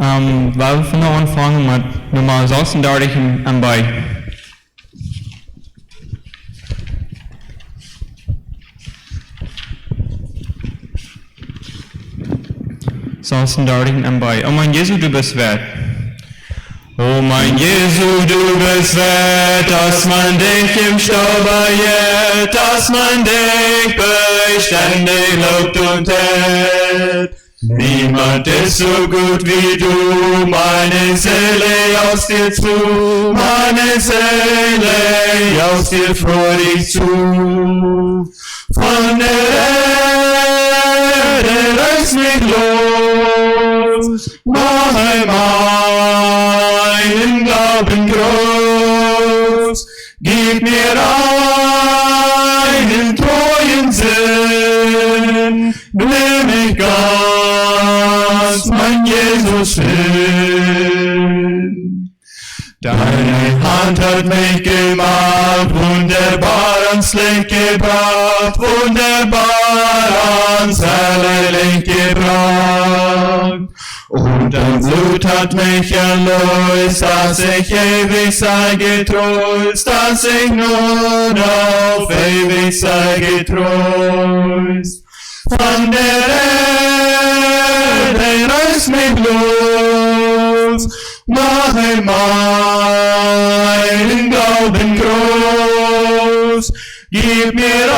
Waar we vandaag aanvangen met nummer 36 en bij. En bei. O mein Jesu, du bist wert. O mein Jesu, du bist wert, dass man dich im Staub erjährt, dass man dich beständig lobt und ehrt. Niemand ist so gut wie du, meine Seele aus dir zu, meine Seele aus dir freudig zu. Von der Erde reiß mich los, mach meinen Glauben groß, gib mir einen treuen Sinn, nimm mich ganz, mein Jesus hin. Deine Hand hat mich gemacht, wunderbar ans Licht gebracht, wunderbar ans helle Licht gebracht. Und dein Blut hat mich erlöst, dass ich ewig sei getrost, dass ich nun auf ewig sei getrost. Von der Erde reiß mich los, mache meinen Glauben groß, gib mir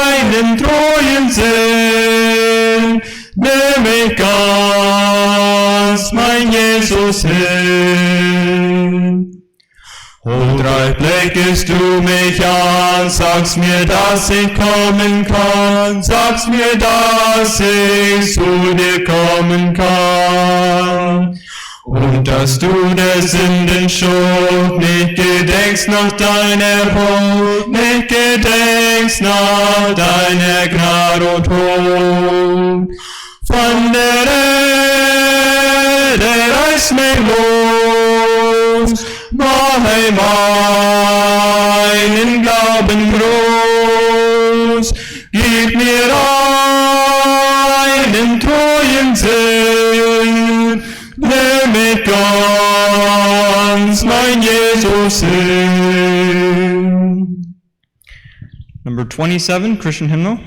einen treuen Sinn, nimm mich ganz, mein Jesus hin. Huldreich blickest du mich an, sagst mir, dass ich kommen kann, sagst mir, dass ich zu dir kommen kann. Und dass du der Sünden schuld nicht gedenkst nach deiner Huld, nicht gedenkst nach deiner Gnade und Huld. Von der Erde reiß mich los, mache meinen Glauben groß, gib mir einen treuen Sinn, nimm mich ganz, mein Jesus hin. Number 27, Christian hymnal.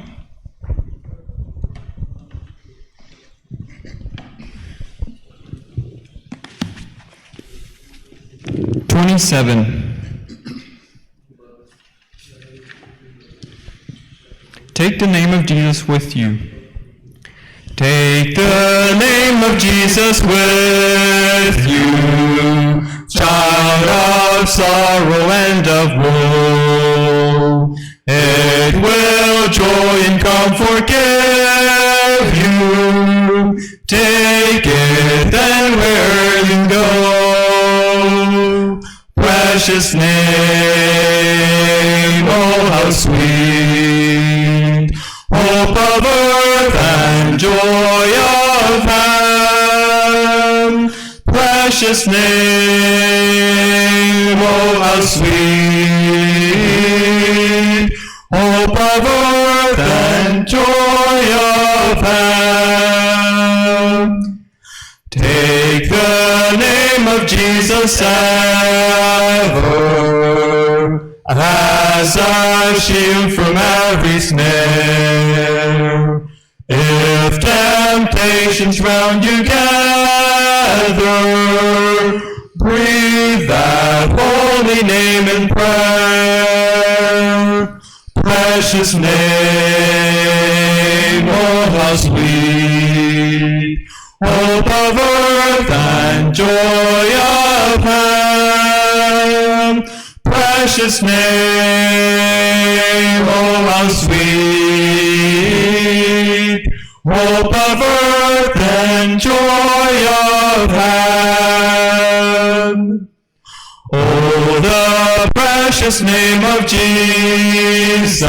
Take the name of Jesus with you. Take the name of Jesus with you, child of sorrow and of woe. It will joy and comfort give you. Take it then where you go. Precious name, oh how sweet, hope of earth and joy of heaven. Precious name, oh how sweet, hope of earth and joy of heaven. Take the name of Jesus ever as a shield from every snare. If temptations round you gather, breathe that holy name in prayer. Precious name, oh how sweet, hope of earth and joy of heaven. Precious name, oh how sweet, hope of earth and joy of heaven. Oh, the precious name of Jesus,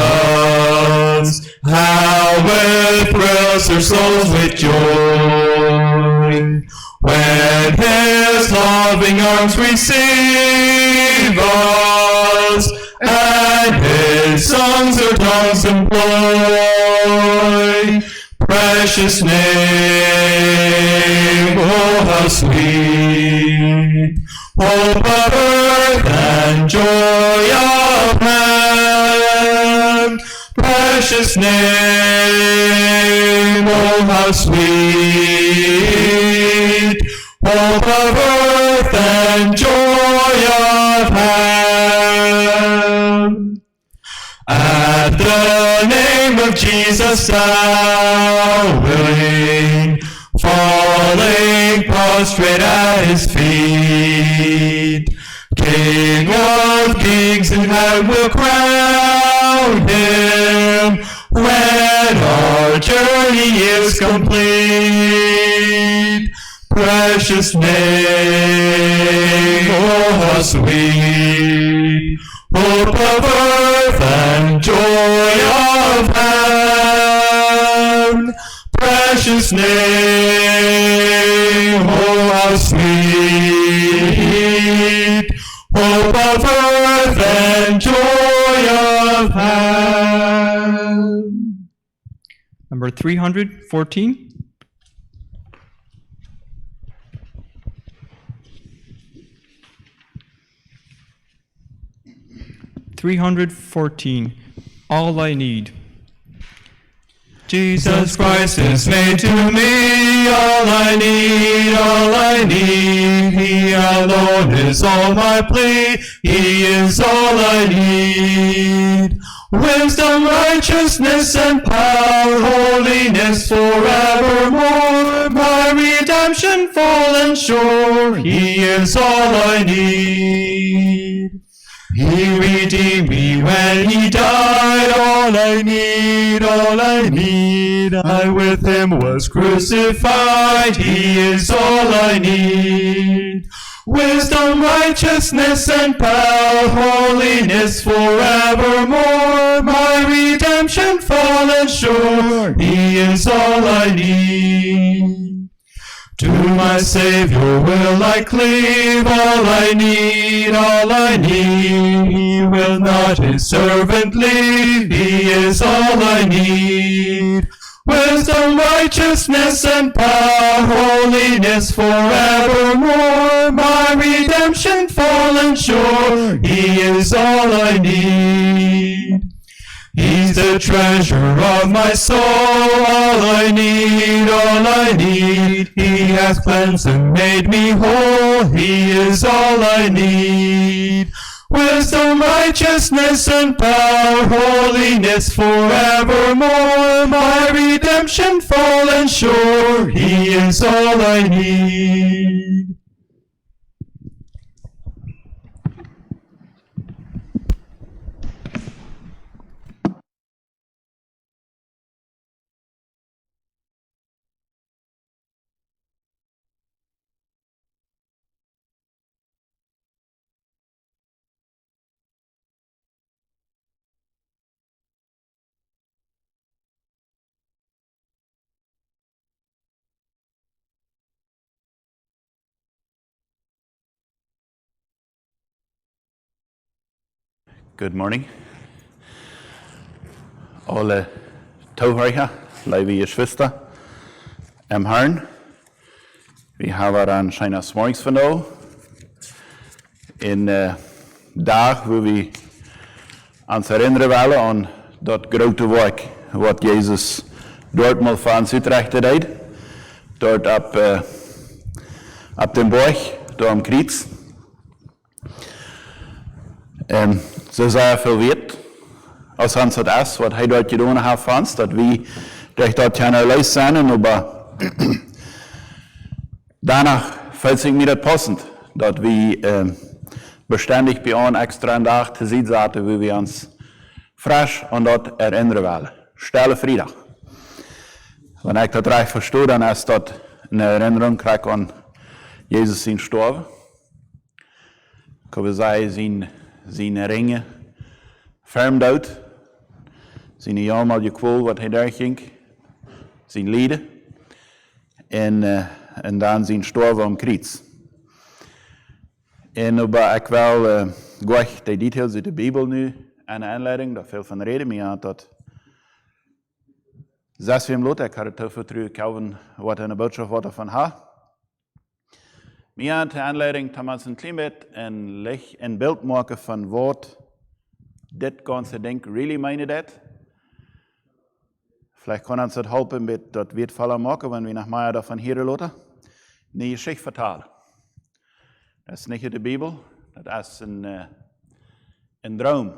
how it thrills our souls with joy. When His loving arms receive us, and His songs our tongues employ. Precious name, sweet, hope of earth and joy of heaven, precious name, oh how sweet, hope of earth and joy of heaven. At the name of Jesus thou willing, falling prostrate at his feet, King of kings in heaven will crown him when our journey is complete. Precious name, oh how sweet, hope of earth and joy of heaven. Precious name, oh how sweet, hope of earth and joy of heaven. Number 314. All I need. Jesus Christ is made to me all I need, all I need. He alone is all my plea, he is all I need. Wisdom, righteousness, and power, holiness forevermore. My redemption full and sure, he is all I need. He redeemed me when he died, all I need, all I need. I with him was crucified, he is all I need. Wisdom, righteousness, and power, holiness forevermore. My redemption full and sure, he is all I need. To my Savior will I cleave, all I need, all I need. He will not his servant leave, he is all I need. Wisdom, righteousness, and power, holiness forevermore. My redemption full and sure, he is all I need. He's the treasure of my soul, all I need, all I need. He hath cleansed and made me whole, he is all I need. Wisdom, righteousness, and power, holiness forevermore. My redemption full and sure, he is all I need. Good morning. Alle toehoorders, lieve geschwister im Herrn. Wir haben een schönes morgens vandaag. In dag waar we ons herinneren willen aan dat grote werk wat Jezus dort mal van ons uitrechten deed. Dort op den berg, door am Kreuz. En zo zei veel weet, als ons het is, wat hij dort gedaan heeft van ons, dat we durch dort keine Leis zijn, aber danach fällt sich mir das passend, dass wir beständig bei einem extra Tag zu sehen zaten, wo wir uns frisch an das erinnern wollen. Stille Freitag. Wenn ich das recht verstehe, dann ist das eine Erinnerung an Jesus sein Sterben. Kann man sagen, seine Ringe, Fermdood, seine jamalige Qual, was er durchging, sein Lieden, en dan zijn sterven am Kreuz. En aber ik wil gleich die details uit de Bijbel nu aan de aanleiding, daar veel van reden mee aan dat. Zes we hem lot, ik had het over terug Calvin, wat een boodschap wat ervan ha. Mir aan de aanleiding Thomas een klein beetje een beeld maken van wat dit ganze ding really meine dat. Vielleicht kann uns das helfen, mit das wird Faller machen, wenn wir nach Meier davon hören lassen. Eine Geschichte vertalen. Das ist nicht in der Bibel, das ist ein Traum.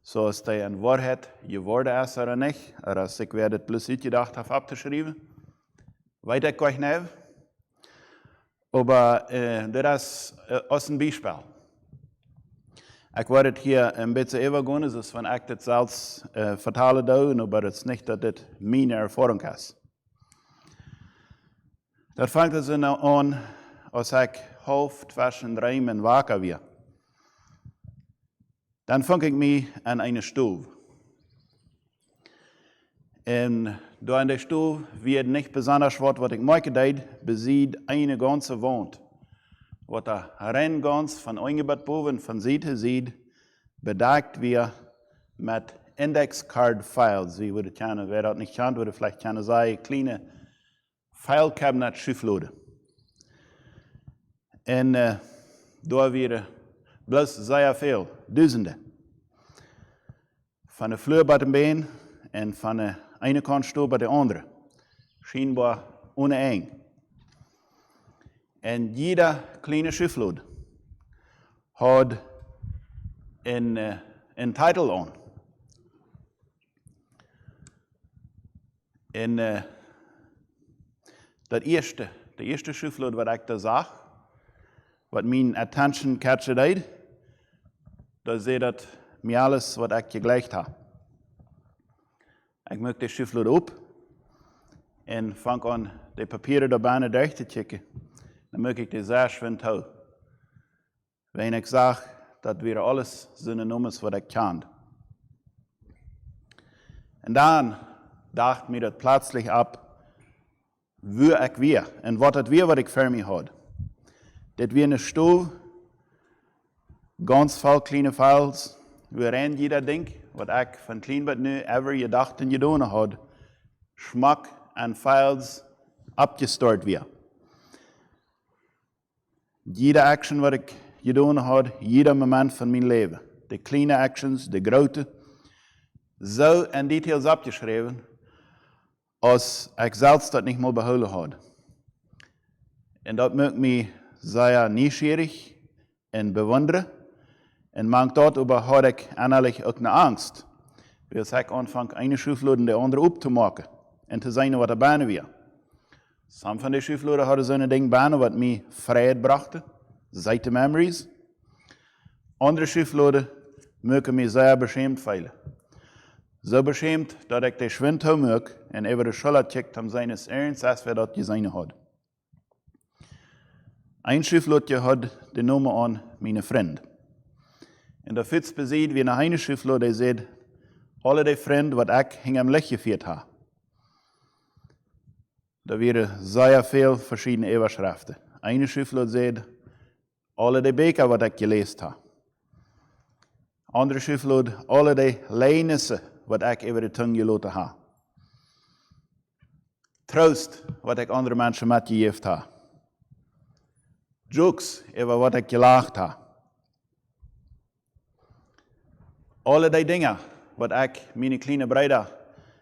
So ist der in Wahrheit geworden ist oder nicht, oder ich werde es bloß gedacht habe abzuschreiben. Weiß ich gar nicht. Aber das ist ein Beispiel. Ich werde hier ein bisschen übergehen, es ist, wenn ich das selbst vertalen darf, aber es ist nicht, dass das meine Erfahrung ist. Das fängt es an, als ich halb zwischen 3 und wacker war. Dann fange ich mich an eine Stube. Und da in der Stube wird nicht besonders was ich mache, besieht eine ganze Wand. Was da rein ganz von eingebaut boven, von Seite sieht, bedeckt wir mit Index-Card-Files. Wie würde kennen, wer das nicht kennt, würde vielleicht kennen, sagen, kleine File-Cabinet-Schifflode. Und da wir bloß sehr viel, Dutzende. Von der Flur bei dem Bein und von der eine Kantstube bei der andere. Scheinbar ohne eng. Und jeder kleine Schifflode hat einen Titel an. Und der erste Schifflode, was ich da sage, was meine Attention catchen hat, da seht ihr mir alles, was ich gegleicht habe. Ich möchte die Schifflode auf und fange an, die Papiere da Beine durchzuchecken. Dann möchte ich die sehr schön tun. Wenn ich sage, das wäre alles Synonym, was ich kann. Und dann dachte mir das plötzlich ab, wo ich wäre und was das wäre, was ich für mich hatte. Das wäre eine Stube, ganz viele kleine Files, worin jeder Ding, was ich von klein bis nu ever gedacht und getan habe, Schmack an Files abgestört wird. Jede Action, was ich getan habe, jeder Moment von meinem Leben, die kleinen Actions, die großen, so in Details abgeschrieben, als ich selbst das nicht mal behalten habe. Und das macht mich sehr neugierig und bewundern. Und manchmal darüber habe ich innerlich auch eine Angst, weil ich anfange, eine Schifflode der andere aufzumachen und zu sehen, was der Beine wird. Some von den Schiffloden hadden so ein Ding Beine, was mir Freiheit brachte, Seite Memories. Andere Schiffloden mögen mich sehr beschämt fühlen. So beschämt, dass ich den Schwind haben möge und über die Schulter checkt, um seines Ernst, als wir das gesehen hat. Ein Schifflode hat den Namen an meine Freund. Und der Fitz besieht, wie eine Schifflode sieht, alle die Freunde, was ich hing am Lech geführt habe. Da wären sehr viele verschiedene Überschriften. Eine Schifflode sieht, alle die Bücher, was ich gelesen habe. Andere Schifflode, alle die Lehnisse, was ich über die Zunge gelassen habe. Trost, was ich andere Menschen mitgegeben habe. Jokes, über was ich gelacht habe. Alle die Dinge, was ich meine kleinen Brüder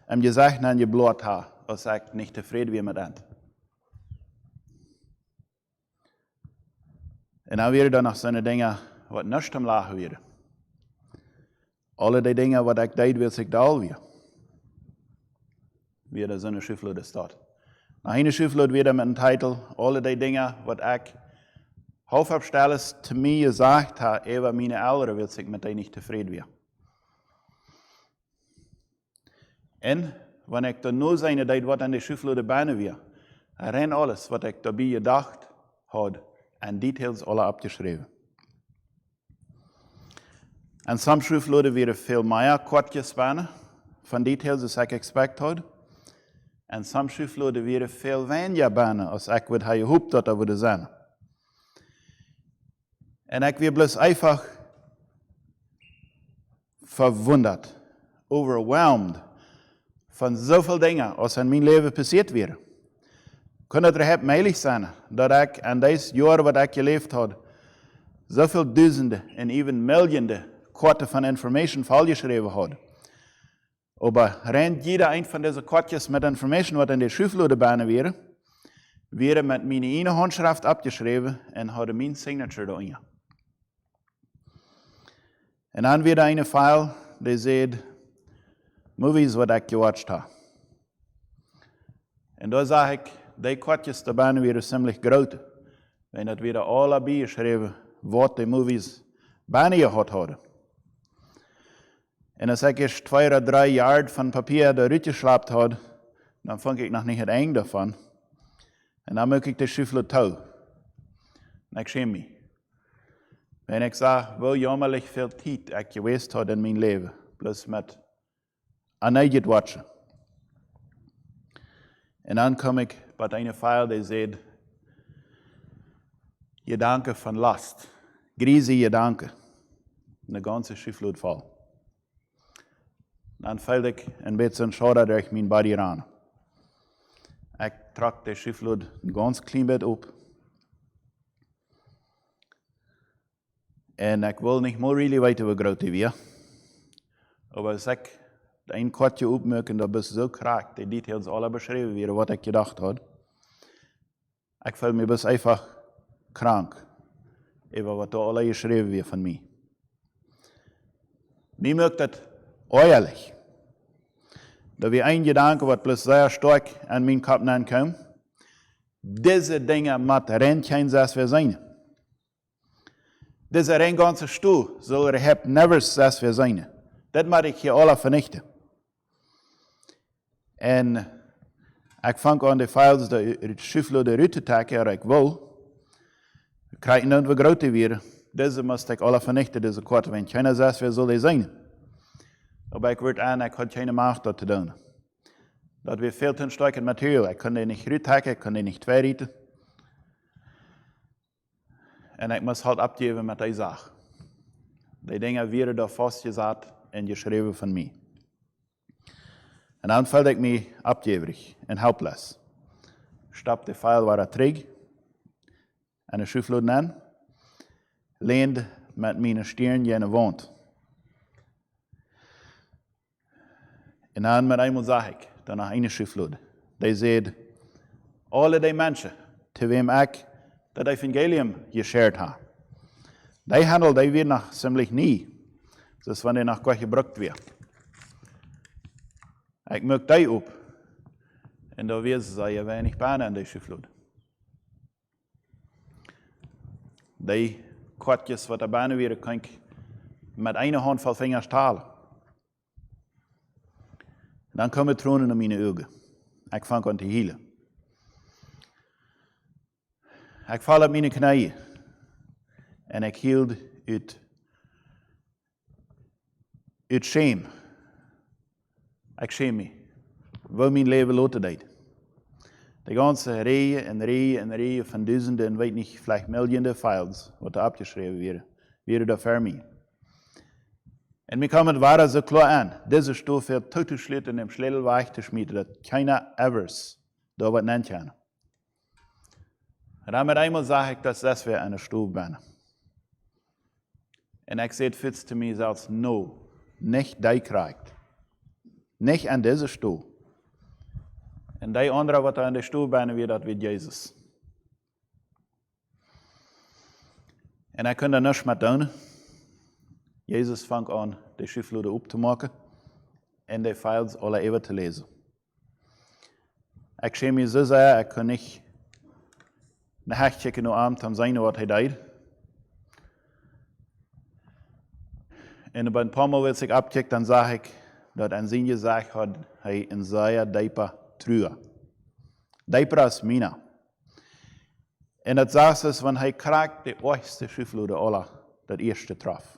im Gesicht gebläht habe, als ich nicht zufrieden bin mit dem. Und dann wäre da noch so eine Dinge, was nicht am Lachen wäre. Alle die Dinge, was ich deed, will ich da all wie da so eine Schifflode steht. Nach einer Schifflode wieder mit dem Titel, alle die Dinge, was ich Hauptabstelles zu mir gesagt habe, über meine Eltern, will ich mit denen nicht zufrieden werden. Und wenn ich dann nur seine deed, was an der Schifflode Beine wäre, rein alles, was ich dabei gedacht habe, an Details alle abgeschrieben. En some Schifflode wäre viel mehr kortjes Beine von Details, als ich expect had. En some Schifflode wäre viel weniger Beine, als ich würde gehofft, dass würde sein. Und ich wäre bloß einfach verwundert, overwhelmed von so vielen Dingen, was in meinem Leben passiert wäre. Kan het er meilig zijn dat ik aan deze jaar wat ik geleefd had, zoveel duizenden en even miljoenen korten van information volgeschreven had. Aber rent jeder een van deze kortjes met information wat in de schriftloede banen wäre met mijn ene handschrift abgeschreven en had mijn signature erin. En dan weer een file die zegt, movies wat ik gewatcht heb. En daar zag ik, die kortjes daar banen weer ziemlich groot. En dat weer alle bijgeschreven wat die movies banen gehad hadden. En als ik eerst 2 oder 3 Jahre van papier eruit geschlapt had, dan vond ik nog niet het einde daarvan. En dan maak ik de schriftloed toe. En ik schäme me. En ik zag, wel jammerlijk veel tijd ik geweest had in mijn leven. Plus met aan eigen watchen. En dan kom ik bij een file die zegt, gedanken van last. Grieze gedanken. En de ganze schriftloed vol. Dan viel ik een beetje een schouder door mijn body aan. Ik trok de schriftloed een ganz klein beetje op. En ik wil niet meer really weten hoe groot die weer. Maar als ik een kortje opmerken, dat is zo kraak, die details alle beschreven werden, wat ik gedacht had. Ik voel me best einfach krank, over wat er alle geschreven werd van mij. Mij merkt het eerlijk. Dat we een gedanke wat plus zeer sterk aan mijn kop aankomt. Deze dingen moet geen zes weer zijn. Deze een ganze stoel zal er never zes weer zijn. Dat moet ik hier alle vernichten. En ik vang aan de files de schriftloed eruit te trekken, ik wil. Ik krijg niet weer groter weer. Deze moest ik alle vernichten, deze korte, want geen zes weer zal er zijn. Maar ik werd aan, ik had geen macht dat te doen. Dat weer veel te sterk materiaal. Ik kon die niet uithakken, ik kon die niet tweerieten. En ik moest halt abgeven met die zaak. Die dingen werden daar vastgezet en geschreven van mij. En dan voelde ik me abgeverig en helpless. Stap de file waar terug en de schriftloed aan. Leende met mijn stirn in de wand. En dan met eenmaal zag ik, dan nog een schriftloed. Die zegt, alle die mensen, te wem ik dat evangelium geshared heb. Die handel, die weer nog ziemlich nie. Dus wanneer nog wat gebruikt werd. Ik maak die op. En daar weer ze je weinig banen aan deze schriftloed. Die kwartjes wat er banen weer, kan ik met een handvol vingers talen. Dan komen tranen in mijn ogen. Ik vang aan te hielen. Ik val op mijn knieën. En ik hield uit shame. Ik schäme me. Wil mijn leven laten deed. De ganze rijen en rijen en rijen van duizenden en weet niet, vielleicht miljoenen files, wat er abgeschreven werden daar voor mij. En mir kam het ware zo klaar aan. Deze stoel veel toe te sluiten en hem sleutelweg te schmieden, dat keiner evers daar wat neemt kan. En dan met eenmaal zag ik dat das weer een stoel ben. En ik zei het te mij zelfs, no, niet die krijgt. Niet aan deze stoel. En die andere wat er aan de stoel ben, weer dat weet Jezus. En ik kon daar niks met doen. Jezus vangt aan de schriftloeden op te maken en de files alle even te lezen. Ik schäme me zo zeer, ik kon niet naar checken nu aan om zijn wat hij deed. En bij een paar Mal als ik abcheck, dan zag ik dat aan zijn gezegd had hij een zeer diepe true. Dieper als mina. En dat zag ze, want hij kreeg de eerste schriftloeden alle, dat eerste traf.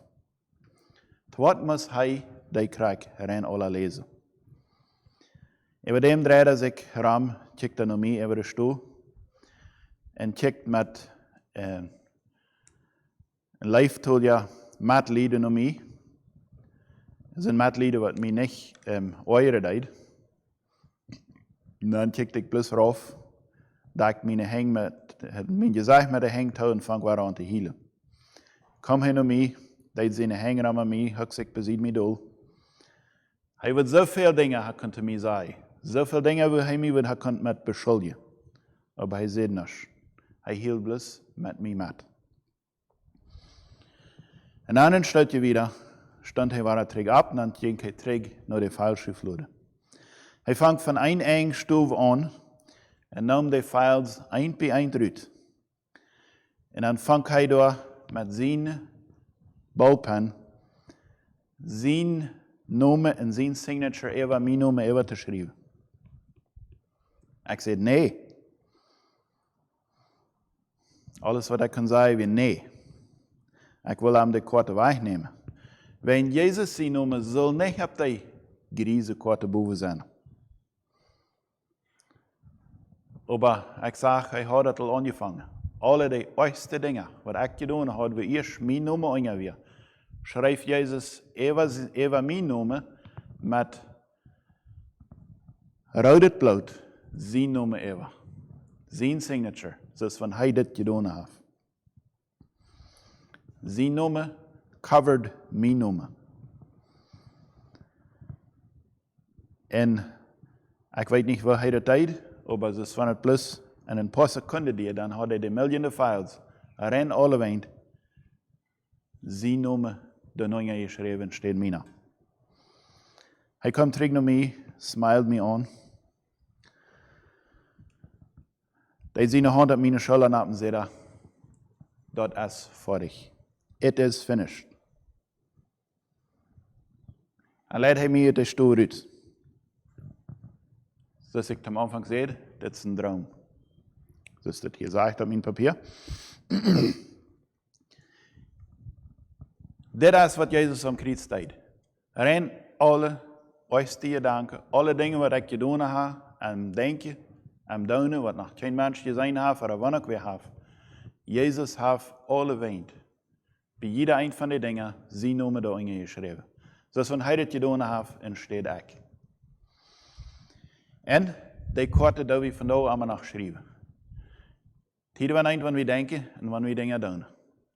Wat moest hij die krijg erin alle lezen? En bij dem draaide ik ram, checkte naar mij over de stoel en checkte met een lieftoelja matlieden naar mij. Dat zijn matlieden wat mij niet oren deed. En dan checkte ik plus rauf dat ik mijn gezicht met de hang toe en vang weer aan te hielen. Kom hij naar mij, deed zijn hanger aan mij, huk zich beziet mij doel. Hij wil zoveel dingen hij kunt mij zeggen. Zoveel dingen wil hij mij kunt met beschuldigen. Maar hij zei niets. Hij hield bloß met mij met. En dan een stukje weer stond hij weer terug op en dan ging hij terug naar de falsche vloeden. Hij vangt van een eng stoel aan en nam de files een bij een uit. En dan vangt hij door met zijn balpen zijn naam en zijn signature even mijn naam even te schrijven. Ik zei nee. Alles wat ik kan zeggen is nee. Ik wil hem de korte weg nemen. Wenn Jezus zijn naam zal niet op die grijze korte boven zijn. Maar ik zeg, hij had het al aangevangen. Alle die eerste dingen, wat ik gedaan had, we eerst mijn naam aangeweer. Schrijf Jezus even mijn naam met rode bloed, zijn naam even. Zijn signature, zoals van hij dit gedaan heeft. Zijn naam covered mijn naam. En ik weet niet waar hij dat deed, maar zoals van het plus en een paar seconden die, dan had hij de miljoenen files, ren alle weend, zijn naam de nieuwe geschreven, steht mina. Hij komt terug naar mij, smilt me aan. Hij zijn hand op mijn schouder nap en zei, dat is fertig. It is finished. En leidt hij mij uit de stoel uit. Zoals ik am Anfang zei, dit is een droom. Zoals dat hier zegt op mijn papier. Dit is wat Jezus am kruis deed. Rein alle eerste danken, alle dingen wat ik gedaan heb, en denken, en doen, wat nog geen mens gezien heeft, of wat ik weer heb. Jezus heeft alle weend. Bij jeder een van die dingen, zijn naam daarin geschreven. Zoals van hij het gedaan heeft, en steht ik. En die korte dat we vandaag allemaal nog schrijven. Hier wanneer eind, wanneer we denken en wanneer we dingen doen. Ik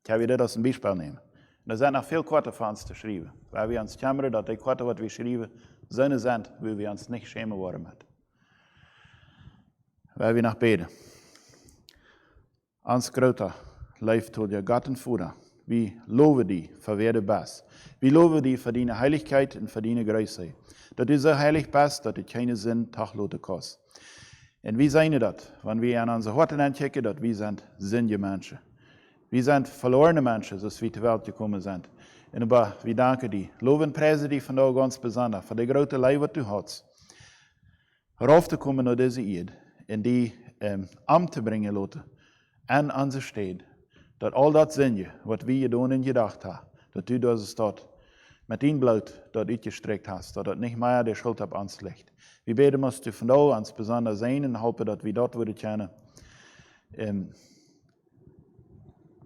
ga dit als een beispiel nemen. Er zijn nog veel korte van ons te schrijven. Waar we ons jammer dat die korte wat we schrijven, zinnen zijn, wil we ons niet schämen worden met. Waar we nog beden. Ons grote lief tot je God en Vader. We loven die voor wer du bist. We loven die voor die heiligheid en voor die größe. Dat u zo heilig bist, dat het geen zin tagloten kost. En wie zijn dat? Wanneer we aan onze harten aankijken, dat we zijn zinnige mensen. We zijn verlorene mensen, zoals we ter wereld gekomen zijn. En we danken die. Loven en prijzen die vandaag ganz bijzonder, voor de grote lijf wat u had. Rauf te komen naar deze eerd. En die am te brengen laten. En onze stad. Dat al dat zinnige, wat we gedaan en gedacht hebben, dat u daar staat. Met die bloed dat uitgestrekt hast, dat het niet meer de schuld op ons ligt. We beten moest u vandaag ons bijzonder zijn en hopen dat we dat worden kennen.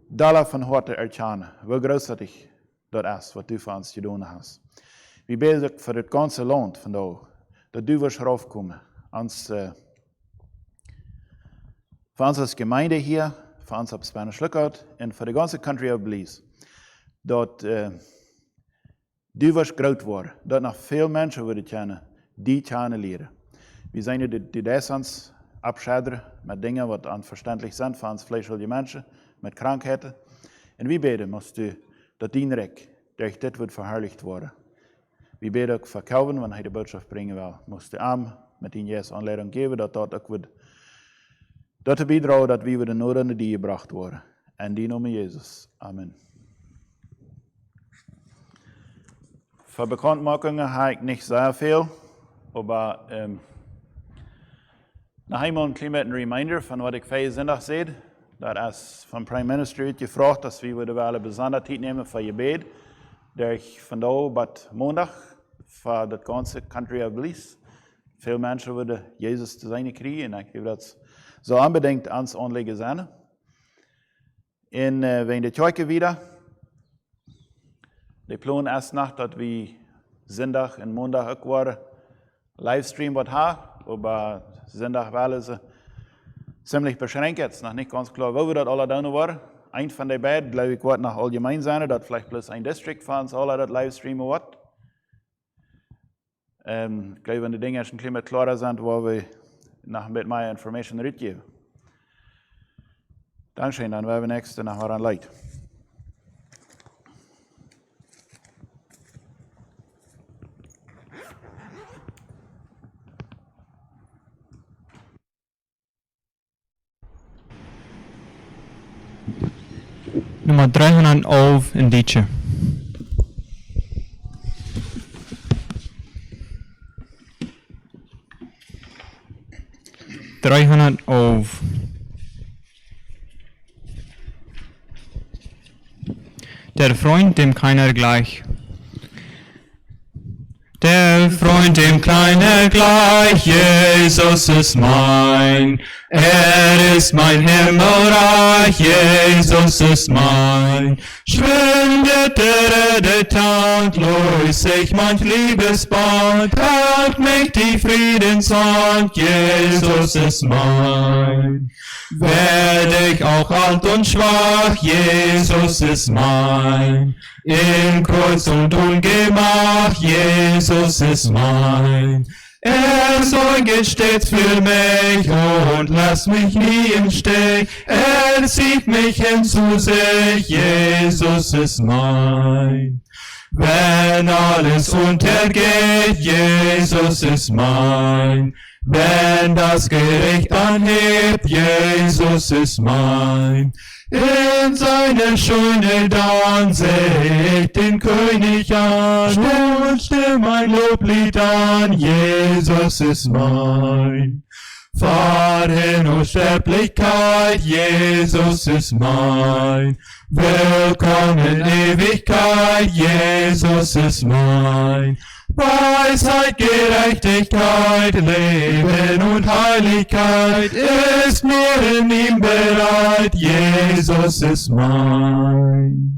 Dalla van harte erkennen, hoe grootzinnig dat is wat u voor ons gedaan hast. We beten voor het ganze land vandaag, dat u wordt raufkomen. Voor ons als gemeinde hier, voor ons op Spanish Lookout en voor de ganze country of Belize. Dat du wirst groot worden, dat nog veel mensen worden kennen, die kennen leren. We zijn die desans abscheiden met dingen wat onverständlich zijn voor ons vleeselijke mensen, met krankheden. En we beten moest u dat die rek door dit wordt verherrlicht worden. We beten ook voor Calvin, wanneer hij de boodschap brengen wil, moest u aan met die Jezus aanleiding geven, dat ook wordt, dat te bijdragen dat we de noden die gebracht worden. En die noemen Jezus. Amen. Voor bekendmakingen heb ik niet sehr veel, maar nog eenmaal een klein beetje een reminder van wat ik vorige zondag zei. Dat is van Prime Minister uitgevraagd, dat we willen bijzonder tijd nemen voor je bed. Dat ik vandaag tot maandag voor dat ganze country of Belize. Veel mensen willen Jezus te zijn krijgen en ik heb dat zo unbedingt ans aanleggen zijn. En wenn de kerk wieder. De plan is nog dat we zondag en maandag ook weer livestream wat hebben, maar zondag willen ze ziemlich beschränkt jetzt, noch nicht ganz klar, wo wir das alle tun waren. Ein von den beiden, glaube ich, wird nach allgemein sein, dass vielleicht bloß ein District von uns alle das Livestreamen wird. Ich glaube, wenn die Dinge schon ein bisschen klarer sind, wo wir noch ein bisschen mehr Information mitgeben. Dankeschön, dann werden wir nächste nach Waran Leid. Nummer 311 in Dietje. Der Freund, dem keiner gleich. Der Freund, dem keiner gleich, Jesus ist mein. Er ist mein Himmelreich, Jesus ist mein. Schwindet der Edental, löst sich manch Liebesband, hält mich die Friedenshand, Jesus ist mein. Werd ich auch alt und schwach, Jesus ist mein. In Kreuz und Ungemach, Jesus ist mein. Er sorget stets für mich und lässt mich nie im Stich. Er zieht mich hin zu sich, Jesus ist mein. Wenn alles untergeht, Jesus ist mein. Wenn das Gericht anhebt, Jesus ist mein. In seiner Schöne dann seh ich den König an und stimm ein Loblied an, Jesus ist mein. Fahr hin, o Sterblichkeit, Jesus ist mein. Willkommen Ewigkeit, Jesus ist mein. Weisheit, Gerechtigkeit, Leben und Heiligkeit ist mir in ihm bereit, Jesus ist mein.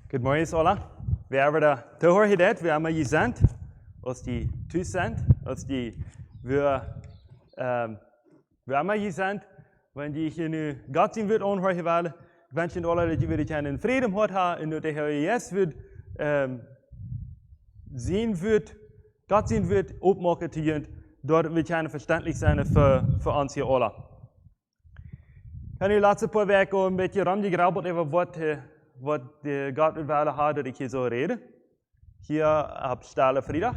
Good morning, alle. Vi er der tilhørighet, vi er med gesendt, als die toesendt, als die wir er med gesendt, wenn die hier nu Gott zien wird onhören wollen, wünschen alle, dass die wir einen Frieden haben und dass der Herr Jesus wird sehen wird, Gott sehen wird, opmaken zu gehen, dort wird keine verständlich sein für uns hier alle. Ich habe die letzten paar Wochen ein bisschen rumgegrabbelt über was Gott will haben, dass ich hier so rede. Hier ab Stille Freitag,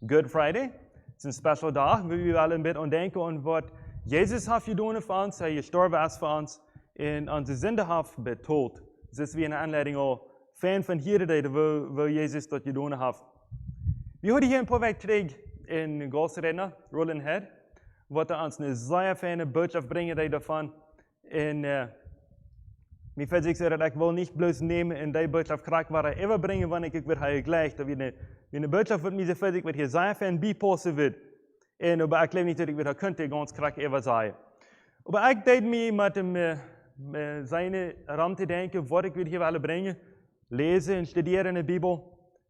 Good Friday. Es ist ein special Tag, wo wir alle ein bisschen denken an was Jesus hat getan für uns, er gestorben ist für uns und unsere Sünde hat betont. Das ist wie eine Anleitung, auch Fan von hier, wo Jesus das getan hat. Wir haben hier ein paar Wochen zurück in Goldsredner, Rolling Head, was uns eine sehr feine Botschaft bringen davon. Mir fällt sich dass ich will nicht bloß nehmen in die Botschaft kriegen, was er immer bringen, wenn ich wieder gleich. Da wie eine Botschaft wird mir so fertig, wird hier sehr viel beipassen wird. Und aber ich glaube nicht, dass ich wieder könnte ganz krieg immer sagen. Aber ich denke mir mit dem seine Raum zu denken, was ich hier alle bringen, lesen und studieren in der Bibel,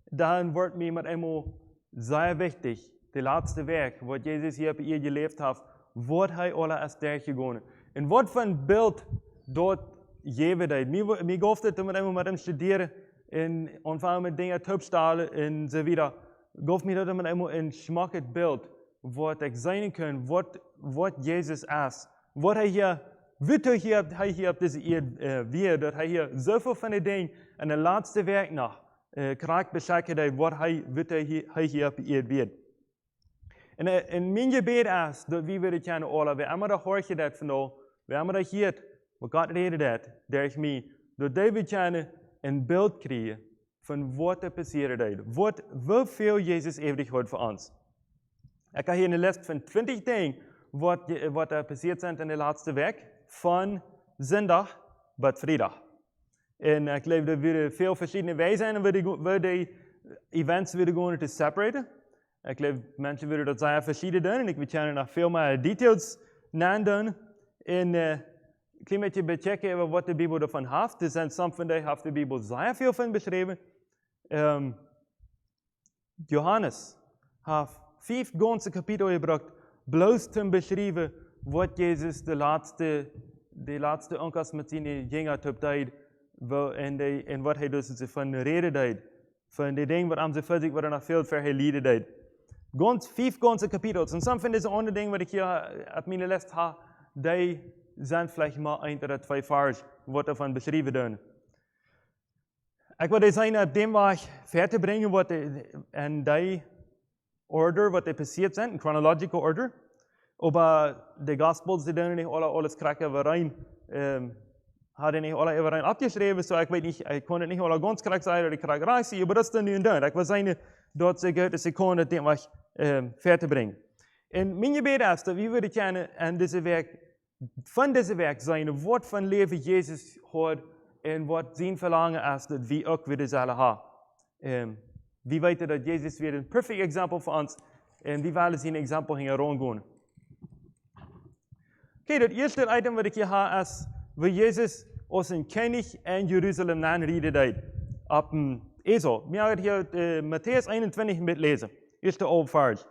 dann wird mir mit einmal sehr wichtig, das letzte Werk, was Jesus hier bei ihr gelebt hat, was er alle als durchgegangen. Und was für ein Bild dort geben dat. Mir gehofft het om met hem studeren en ontvouwen met dingen topstalen en zo wieder. Gehofft mir dat om een schmackend beeld wat ik zijn kan, wat Jezus is. Wat hij hier, hij hier op deze eerd weer, dat hij hier zoveel van de dingen en de laatste werk nog krijgt bescheiden, wat hij hier op de eerd weer. En mijn gebed is dat we willen kennen alle, we allemaal hoor je dat vandaag, we allemaal hier, wat God reden dat, durch mij, dat we kennen een beeld krijgen van wat er passiert is, hoeveel Jezus eeuwig had voor ons. Ik heb hier een lijst van 20 dingen wat er passiert zijn in de laatste week, van zondag tot vrijdag. En ik geloof dat we veel verschillende wijzen zijn en we die events willen gewoon te separaten. Ik geloof mensen willen dat zeer verschillend doen en ik wil nog veel meer details doen. En een klein beetje bechecken over wat de Bijbel ervan heeft. Er zijn soms van die heeft de Bijbel zeer veel van beschreven. Johannes heeft 5 ganze Kapitel gebruikt, bloos te beschrijven wat Jezus de laatste onkas met zijn jongeren heeft gedaan en wat hij dus van de reden deed. Van de dingen wat aan zijn fysiek, wat er nog veel vergeleden deed. 5 ganze Kapitels. En soms van deze andere dingen wat ik hier op mijn lijst heb, die zijn vielleicht maar 1 oder 2 vers wat ervan beschreven doen. Ik wil deze op dem weg verder brengen wat en die order wat er passiert zijn, in chronological order. Aber de Gospels die doen niet alles kraken waarin hadden niet alle overeen abgeschreven, so ik weet niet, ik kon het niet alle ganz krak zijn, ik krak reis, maar dat is dan nu en dan. Ik wil zijn dat ze goed is, ik kon het dem weg verder brengen. En mijn gebed is dat we willen kennen en deze werk, van deze werk zijn, wat van leven Jezus hoort en wat zijn verlangen is dat we ook weer zullen hebben. We weten dat Jezus weer een perfect example voor ons en we willen zijn example gaan rondgaan. Oké, dat eerste item wat ik hier heb is, waar Jezus als een koning in Jeruzalem aanrijden deed. Op een ezel. We gaan hier Matthäus 21 met lezen. Eerste vers.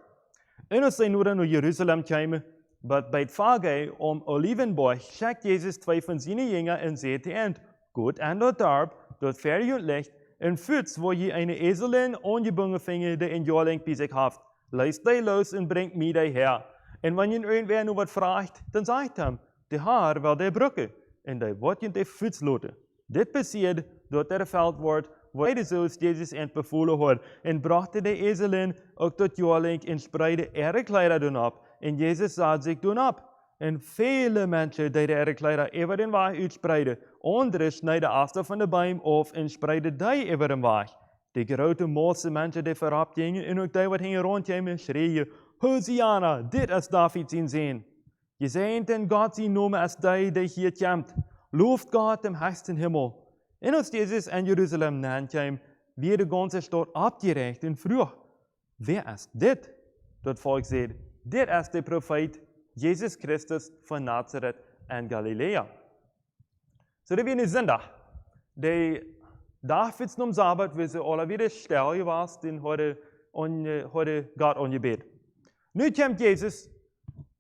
En als zij nu naar Jeruzalem kwamen, bij het vage om Olivenberg, schickt Jezus 2 van zijn jongeren en zei te hen, goed aan dat dorp, dat ver ligt, en voets waar je een ezelin ongebonden vinger de een jaar lang bij zich heeft. Lees die los en brengt mij die her. En wanneer irgendwer nu wat vraagt, dan zegt hem, de haar wel die broeken. En die wordt je de voets laten. Dit passiert dat er veld wordt, waar de zoals Jezus en bevolen had. En bracht de ezelin ook tot jaarling en spreidde ihre kleider doen op. En Jezus zat zich doen op. En vele mensen deden ihre kleider over den weg uitspreiden. Anderen snijden af van de boom af en spreidden die over den weg. De grote massa mensen die voorop gingen en ook die wat gingen rondkomen schreeuwen, Hosiana, dit is David zijn zoon. Gezegend in God zijn naam is die hier komt. Looft God im höchsten Himmel. En als Jezus in Jeruzalem naankwam, werd de ganze stad abgerecht en vroeg, wer is dit? Dat volk zei, dit is de profeet Jezus Christus van Nazareth en Galilea. So, dat was een zondag. De Davids nom Sabbat, waar ze alle weer stil was, den hadden God ongebed. Nu komt Jezus,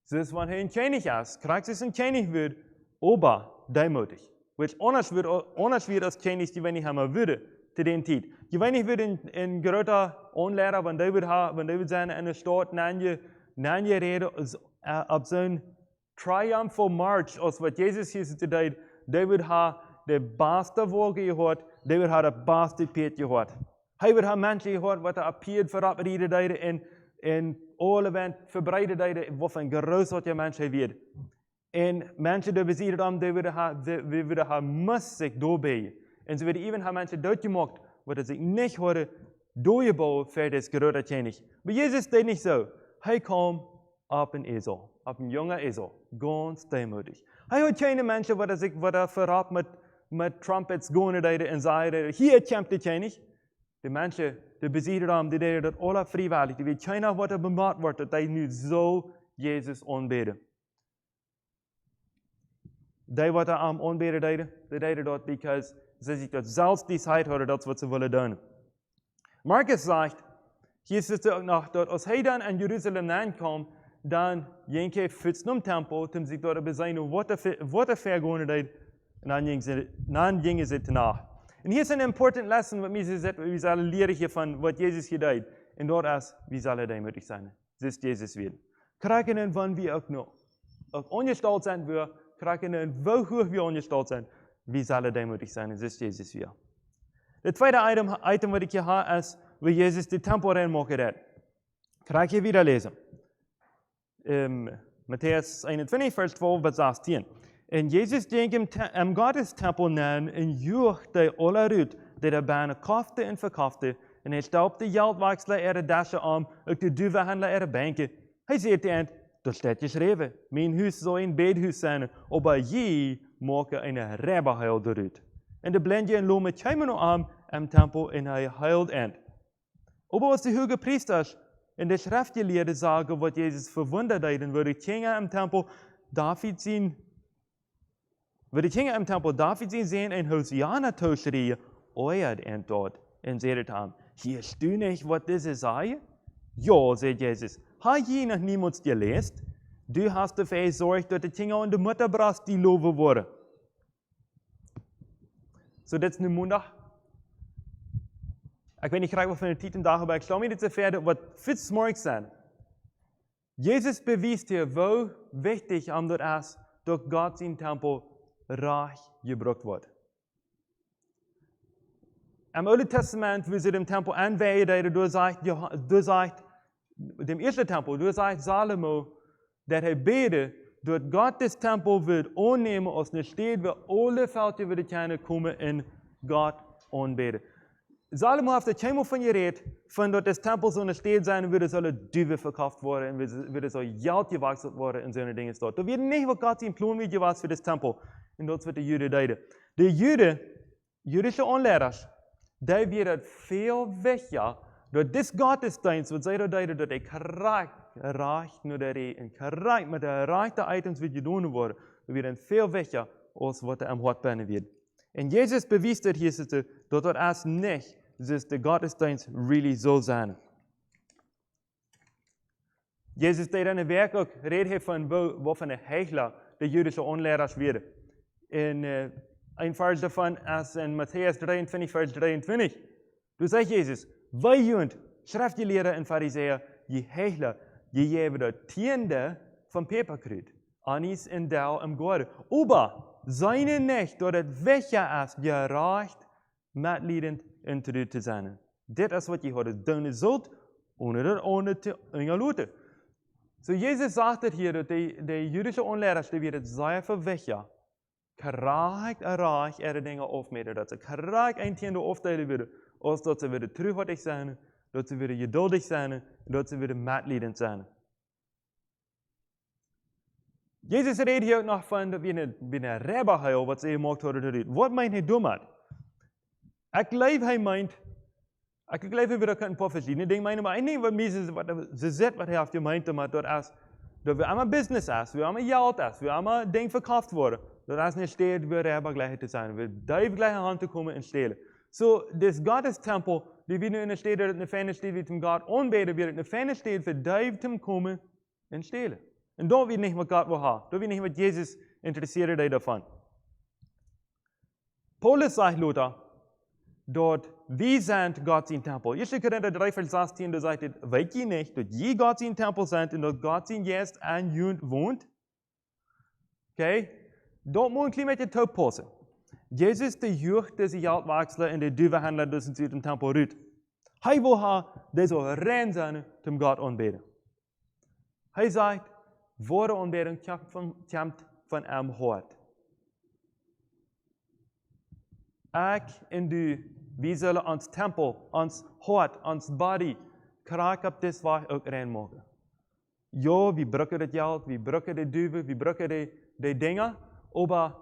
zoals wanneer hij een koning is, krijgt hij een koning wordt, aber demutig. Which anders wird als koning die wij niet hebben willen, te den tijd. Je weet niet weer een grote onleraar, wanneer die zijn in de stad, na je reden op zo'n triumphal march, als wat Jezus hier deed, die wordt de beste wolken gehad, die wordt de beste peet gehad. Hij wordt mensen gehad, wat er appeert voorop reden deden en alle wend verbreiden deden, wat een groot soort mensen weer. En mensen die bezitten om, die willen must zich doorbij. En ze willen even mensen doodgemaakt, wat ze zich niet hadden doorgebouwd voor dit grote koning. Maar Jezus deed niet zo. Hij kwam op een ezel, op een jonge ezel, ganz demutig. Hij had geen mensen wat er voorop met trumpets gaan deden en zeiden, hier komt de koning. De mensen, die bezitten om, die deden dat alle vrijwillig. Die weten geen wat er bemaakt wordt, dat hij nu zo Jezus aanbidden. Die wat er aan aanbidden deden, die deden dat because ze zich dat zelfs die tijd hadden, dat is wat ze willen doen. Marcus zegt, hier zit ook nog, dat als hij dan in Jeruzalem aankwam, dan ging hij voets naar de tempel, om zich daar te bezien wat er vergaan deed, en dan gingen ze na. En hier is een important lesson wat we zullen leren hier van wat Jezus hier deed. En dat is, wie zullen demutig zijn. Dat is Jezus weer. Krijgen en van wie ook nog. Ook ongesteld zijn we, krijgen en hoe hoog we ongesteld zijn, wie zullen demutig zijn. Dat is Jezus weer. Het tweede item wat ik hier heb is, waar Jezus de tempel reinmaken deed. Krijg je weer lezen. Matthäus 21, Vers 12 bis 16. En Jezus ging am Gottestempel nan en juchte alle uit, die de bijna kofte en verkofte, en hij stapte geldwechsler er dasje om, ook de duivenhandler er banken. Hij zei te eind, dat staat geschreven, mijn huis zal een bedhuis zijn, aber je maken een rebbeheil eruit. En de blinde en lome kwamen aan am tempel en hij heilt eind. Aber als de hoge priesters en de schriftgeleerden zagen wat Jezus verwunderd deed, worden gingen am tempel David zien, zijn en Hosianna toeschreeuwen, ooit en dort, en zeiden hem, hier stu niet wat deze zei? Ja, zei Jezus, ha je nog niemand gelezen? Du hast ervoor gezorgd dat de kinderen in de moederbrast die loven worden. So, dit is nu maandag. Ik weet niet graag wat van de tijd en dagen, maar ik stel me dit zover wat fietsmorgens zijn. Jezus bewijst hier hoe wichtig omdat es door God zijn tempel reich gebruikt wordt. Im Alten Testament, wie sie den Tempel anweihen, du sagt, dem ersten Tempel, du sagt Salomo, dass er bete, dass Gott das Tempel wird annehmen als eine Stadt, wo alle Völker wieder können kommen und Gott anbeten. Salomo hat da keinmal von geredet, von dass das Tempel so eine Stadt sein wird, es alle Düve verkauft worden, wird es so Geld gewachsen worden und so eine Dinge dort. Da wird nicht, was Gott sein Plan wird was für das Tempel. Und dort wird die Juden deuten. Die jüdische Anlehrer, die werden veel wichtiger, dat dit Gottesdienst, wat zij deuten, dat ik reich nur der en correct met de rechte items wird gedaan worden, werden veel wichtiger, als wat er am Hort binnen wird. En Jezus bewijst dat hier, dat dat als niet, dus de Gottesdienst really zo zijn. Jezus deed in het werk ook reden van wat van de heiligler de jüdische Anlehrers werden. En een vers daarvan is in Matthäus 23, vers 23. Toen zei Jezus, wij junt, schriftgeleerden en fariseeën, je heiligler, je geven de tiende van peperkruid, anis en dal en gouden. Aber zijn niet dat het wichtig is, gerecht, medliedend en trouw te zijn. Dit is wat je hadden doen zult, ohne dat andere te ingeloten. So Jezus zegt het hier, dat de jüdische Anlehrers, die werden zeer verwichtig, correct reich ihre Dinge aufmeten, dass sie correct ein Tiende aufteilen würden, als dass sie wieder treuhartig sein, dass sie wieder geduldig sein, dass sie wieder medliedend sein. Jesus redet hier auch noch von, wie eine Rebbeheil, was sie gemacht haben. Was meint er damit? Ich glaube, er meint, ich glaube, wir können ein paar verschiedene Dinge meinen, aber ich denke, was er auf die meint, dass wir einmal Business ist, wir einmal Geld ist, wir einmal Dinge verkauft worden. Dat is niet steed weer hebben gelijk te zijn. We duiven gelijk aan te komen en stelen. So, this Gottestempel, die we nu in de stad, dat het een fijne stad wie zum God aanbeden, wird een fijne stad voor duiven te komen en stelen. En dat weet niet wat God wil hebben. Dat weet niet wat Jezus interesseert is daarvan. Paulus zegt Luther, dat wij zijn God zijn tempel. 1 Korinther 3, vers 16, da sagt het, weet je niet dat je God zijn tempel zijn en dat God zijn geest aan je woont? Okay? Dat moet een klein beetje toepassen. Jezus de jeugd deze geldwechsler en de duivenhandler tussen zich in de tempel uit. Hij wil haar deze rein zijn om God aanbidden. Hij zegt, ware aanbidding komt van hem hart. Ik en du, we zullen ons tempel, ons hart, ons body, krijg op dit weg ook rein maken. Ja, we gebruiken het geld, we gebruiken de duiven, we gebruiken de dingen. Aber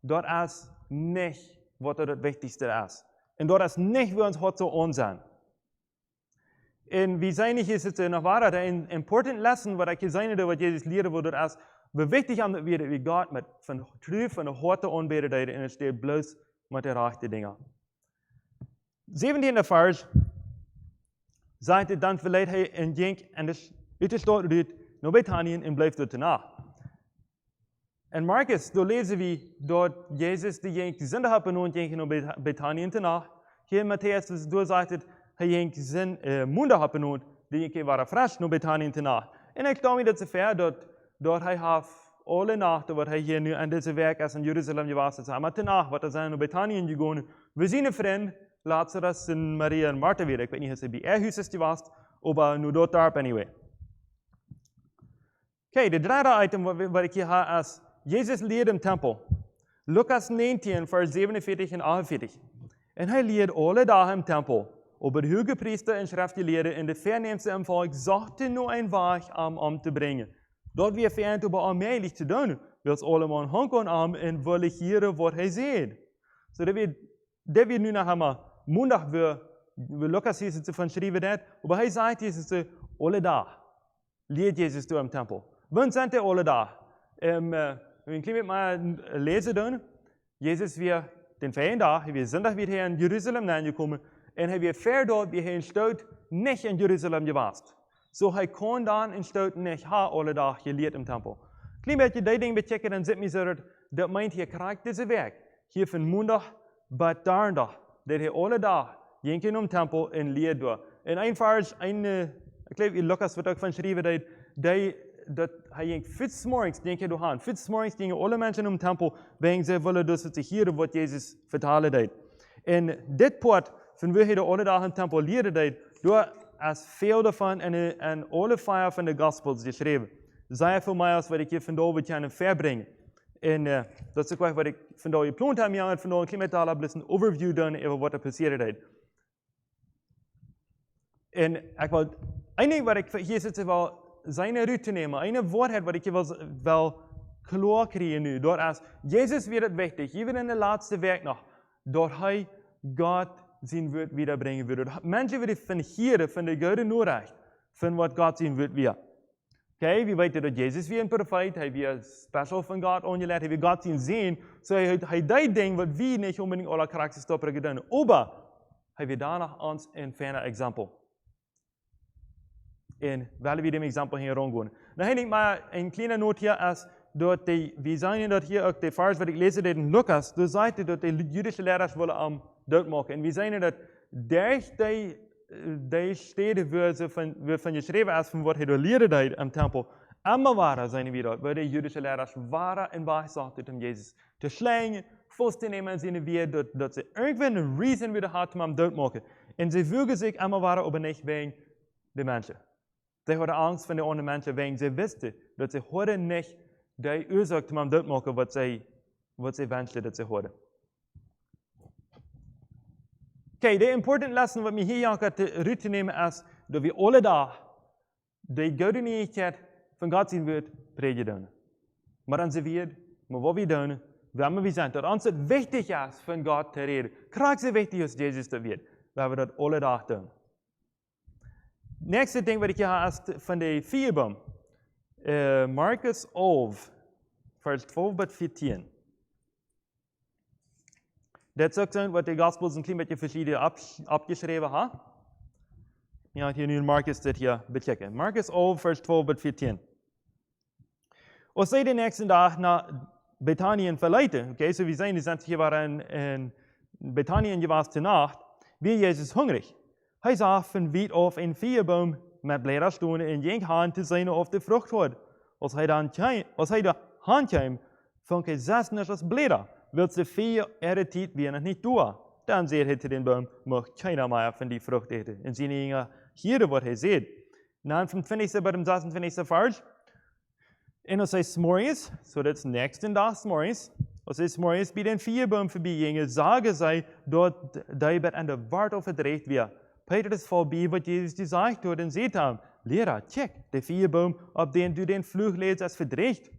dat is niet wat het wichtigste is. En dat is niet wie ons hart zo aan zijn. En wie zijn niet is het nog waar, een important lesson wat ik gezien heb, wat Jezus leerde, wordt dat is, wie wichtig is dat we God met van trouw van de hart aanbidden en het steeds bloos met de rechte dingen. 17e vers, zegt het dan verleidt hij en ging en dus uit de stad uit naar Bethanien en bleef dort daarna. En Marcus, daar lezen we dat Jezus de zinde had benoemd naar Bethanien daarna. Hier in Matthäus, daar zegt het, hij zijn moeder had benoemd, die waren fresh naar Bethanien daarna. En ik geloof me dat zover dat hij heeft alle nachten, wat hij hier nu aan deze werk is in Jeruzalem gewaast is, maar daarna, wat er zijn naar Bethanien gegaan. We zien een vriend, Lazarus en Maria en Martha weer. Ik weet niet of ze bij huis is gewaast, maar nu dort daar anyway. Okay, de derde item wat ik hier heb is, Jezus leerde im Tempel. Lukas 19, vers 47 en 48. En hij leerde alle dagen im Tempel. Aber de hoge priester en schriftgeleerden in de verneemste im Volk zochten nur een weg om te brengen. Dat weer verend über allmählich te doen, wils allemaal hanken en willen hieren wat hij zei. So dat we nu nog einmal maandag we Lukas hier zitten van schrijven dat, aber hij sagt Jezus alle dagen. Leert Jezus door im Tempel. Wanneer zijn hij alle dagen? Een klein maar lezen doen. Jezus weer den vijfde dag, hij weer zondag weer hier in Jeruzalem aangekomen. En hij weer verder weer hij in Stoot niet in Jeruzalem geweest. So hij kon dan in Stoot niet alle dagen geleerd im Tempel. Klein beetje die ding bechecken, dan zit me zo dat meint hier krijgt deze werk. Hier van maandag tot donderdag. Dat hij alle dagen ging im Tempel en leert door. En eenvoudig, ik geloof Lukas wordt ook van schrijven dat hij ging fietsmorgens, denk je door aan. Fietsmorgens gingen alle mensen im Tempel, wegen ze willen dus te horen wat Jezus vertalen deed. En dit part van wie hij de alle dagen im Tempel leerde deed, door als veel daarvan en alle vijf van de Gospels geschreven. Zij voor mij als wat ik hier vandaag wil gaan verbrengen. En dat is ook wat ik vandaag gepland heb, en vandaag een klein beetje een overview doen over wat er passeerde deed. En ik wil, één wat ik hier zit wel zijn route nemen, een woord wat ik wel klaar krijgen nu, door als Jezus weer het wichtig, even in de laatste werk nog, dat hij God zijn woord wiederbrengen wil. Mensen willen van hier, van de goede nodig, van wat God zijn woord weer. Okay, we weten dat Jezus weer een profeet, hij weer special van God aangeleid, hij weer God zien zien, so hij deed dingen wat we niet unbedingt alle karakters stoppen gedaan, maar hij weer daarna ons een fijne exempel. En willen we dem exempel hier rondgaan. Dan heb ik maar een kleine noot hier als dat we zijn dat hier ook de vers wat ik lees in Lucas, daar zegt hij dat de Jüdische leiders willen doodmaken. En we zijn dat durch die steden waarvan geschreven is van wat hij door leerde deed in de tempel, allemaal waren zijn we dat, waar de Jüdische leiders waren en bijzaten om Jezus te slaan, vast te nemen en zien weer dat ze irgendwann een reason weer hadden om hem doodmaken. En ze voegen zich allemaal waren op een niet wegen de mensen. Ze hadden angst van de andere mensen, wegen ze wisten dat ze hadden niet de oorzaak om hem doodmaken wat ze wensten dat ze hadden. Okay, de important lesson wat we hier aan te nemen is dat we alle dagen de goede van God zijn woord prediken. Maar dan ze weer, maar wat we doen, waar we zijn, dat ons het wichtig is van God te reden. Krijg ze wichtig als Jezus te weet, waar we dat alle dagen doen. Nächste ding wat ik hier heb is van de vierboom. Marcus 11, vers 12 tot 14. Dat is ook zo wat de Gospels een klein beetje verschillend opgeschreven hebben. Je gaat hier nu Marcus dit hier bechecken. Marcus 11, vers 12 tot 14. Als zij de nächste dag naar Bethanien verleiden, okay, so we zijn hier waren in Bethanien geweest de nacht, weer Jezus hungrig. Hij zag van weit af een vierboom met bladeren staan en ging aan te zijn of de vrucht had. Als hij de hand kwam, vond hij 6 nuchters bladeren. Wil ze vier tijd weer nog niet doen. Dan zei hij te den boom, mag keiner meer van die vrucht eten. En zien hier wat hij zei. Dan van 20 bij de 26 vers. En als hij s'morgens, so dat is nächsten dag s'morgens, als hij s'morgens bij den vierboom voorbij ging, zagen zij dat hij bij aan de waard of het recht weer. Petrus voorbij wat Jezus gezegd had en zei hem, leraar, check, de vierboom op den du den vlug leest is verdreigt.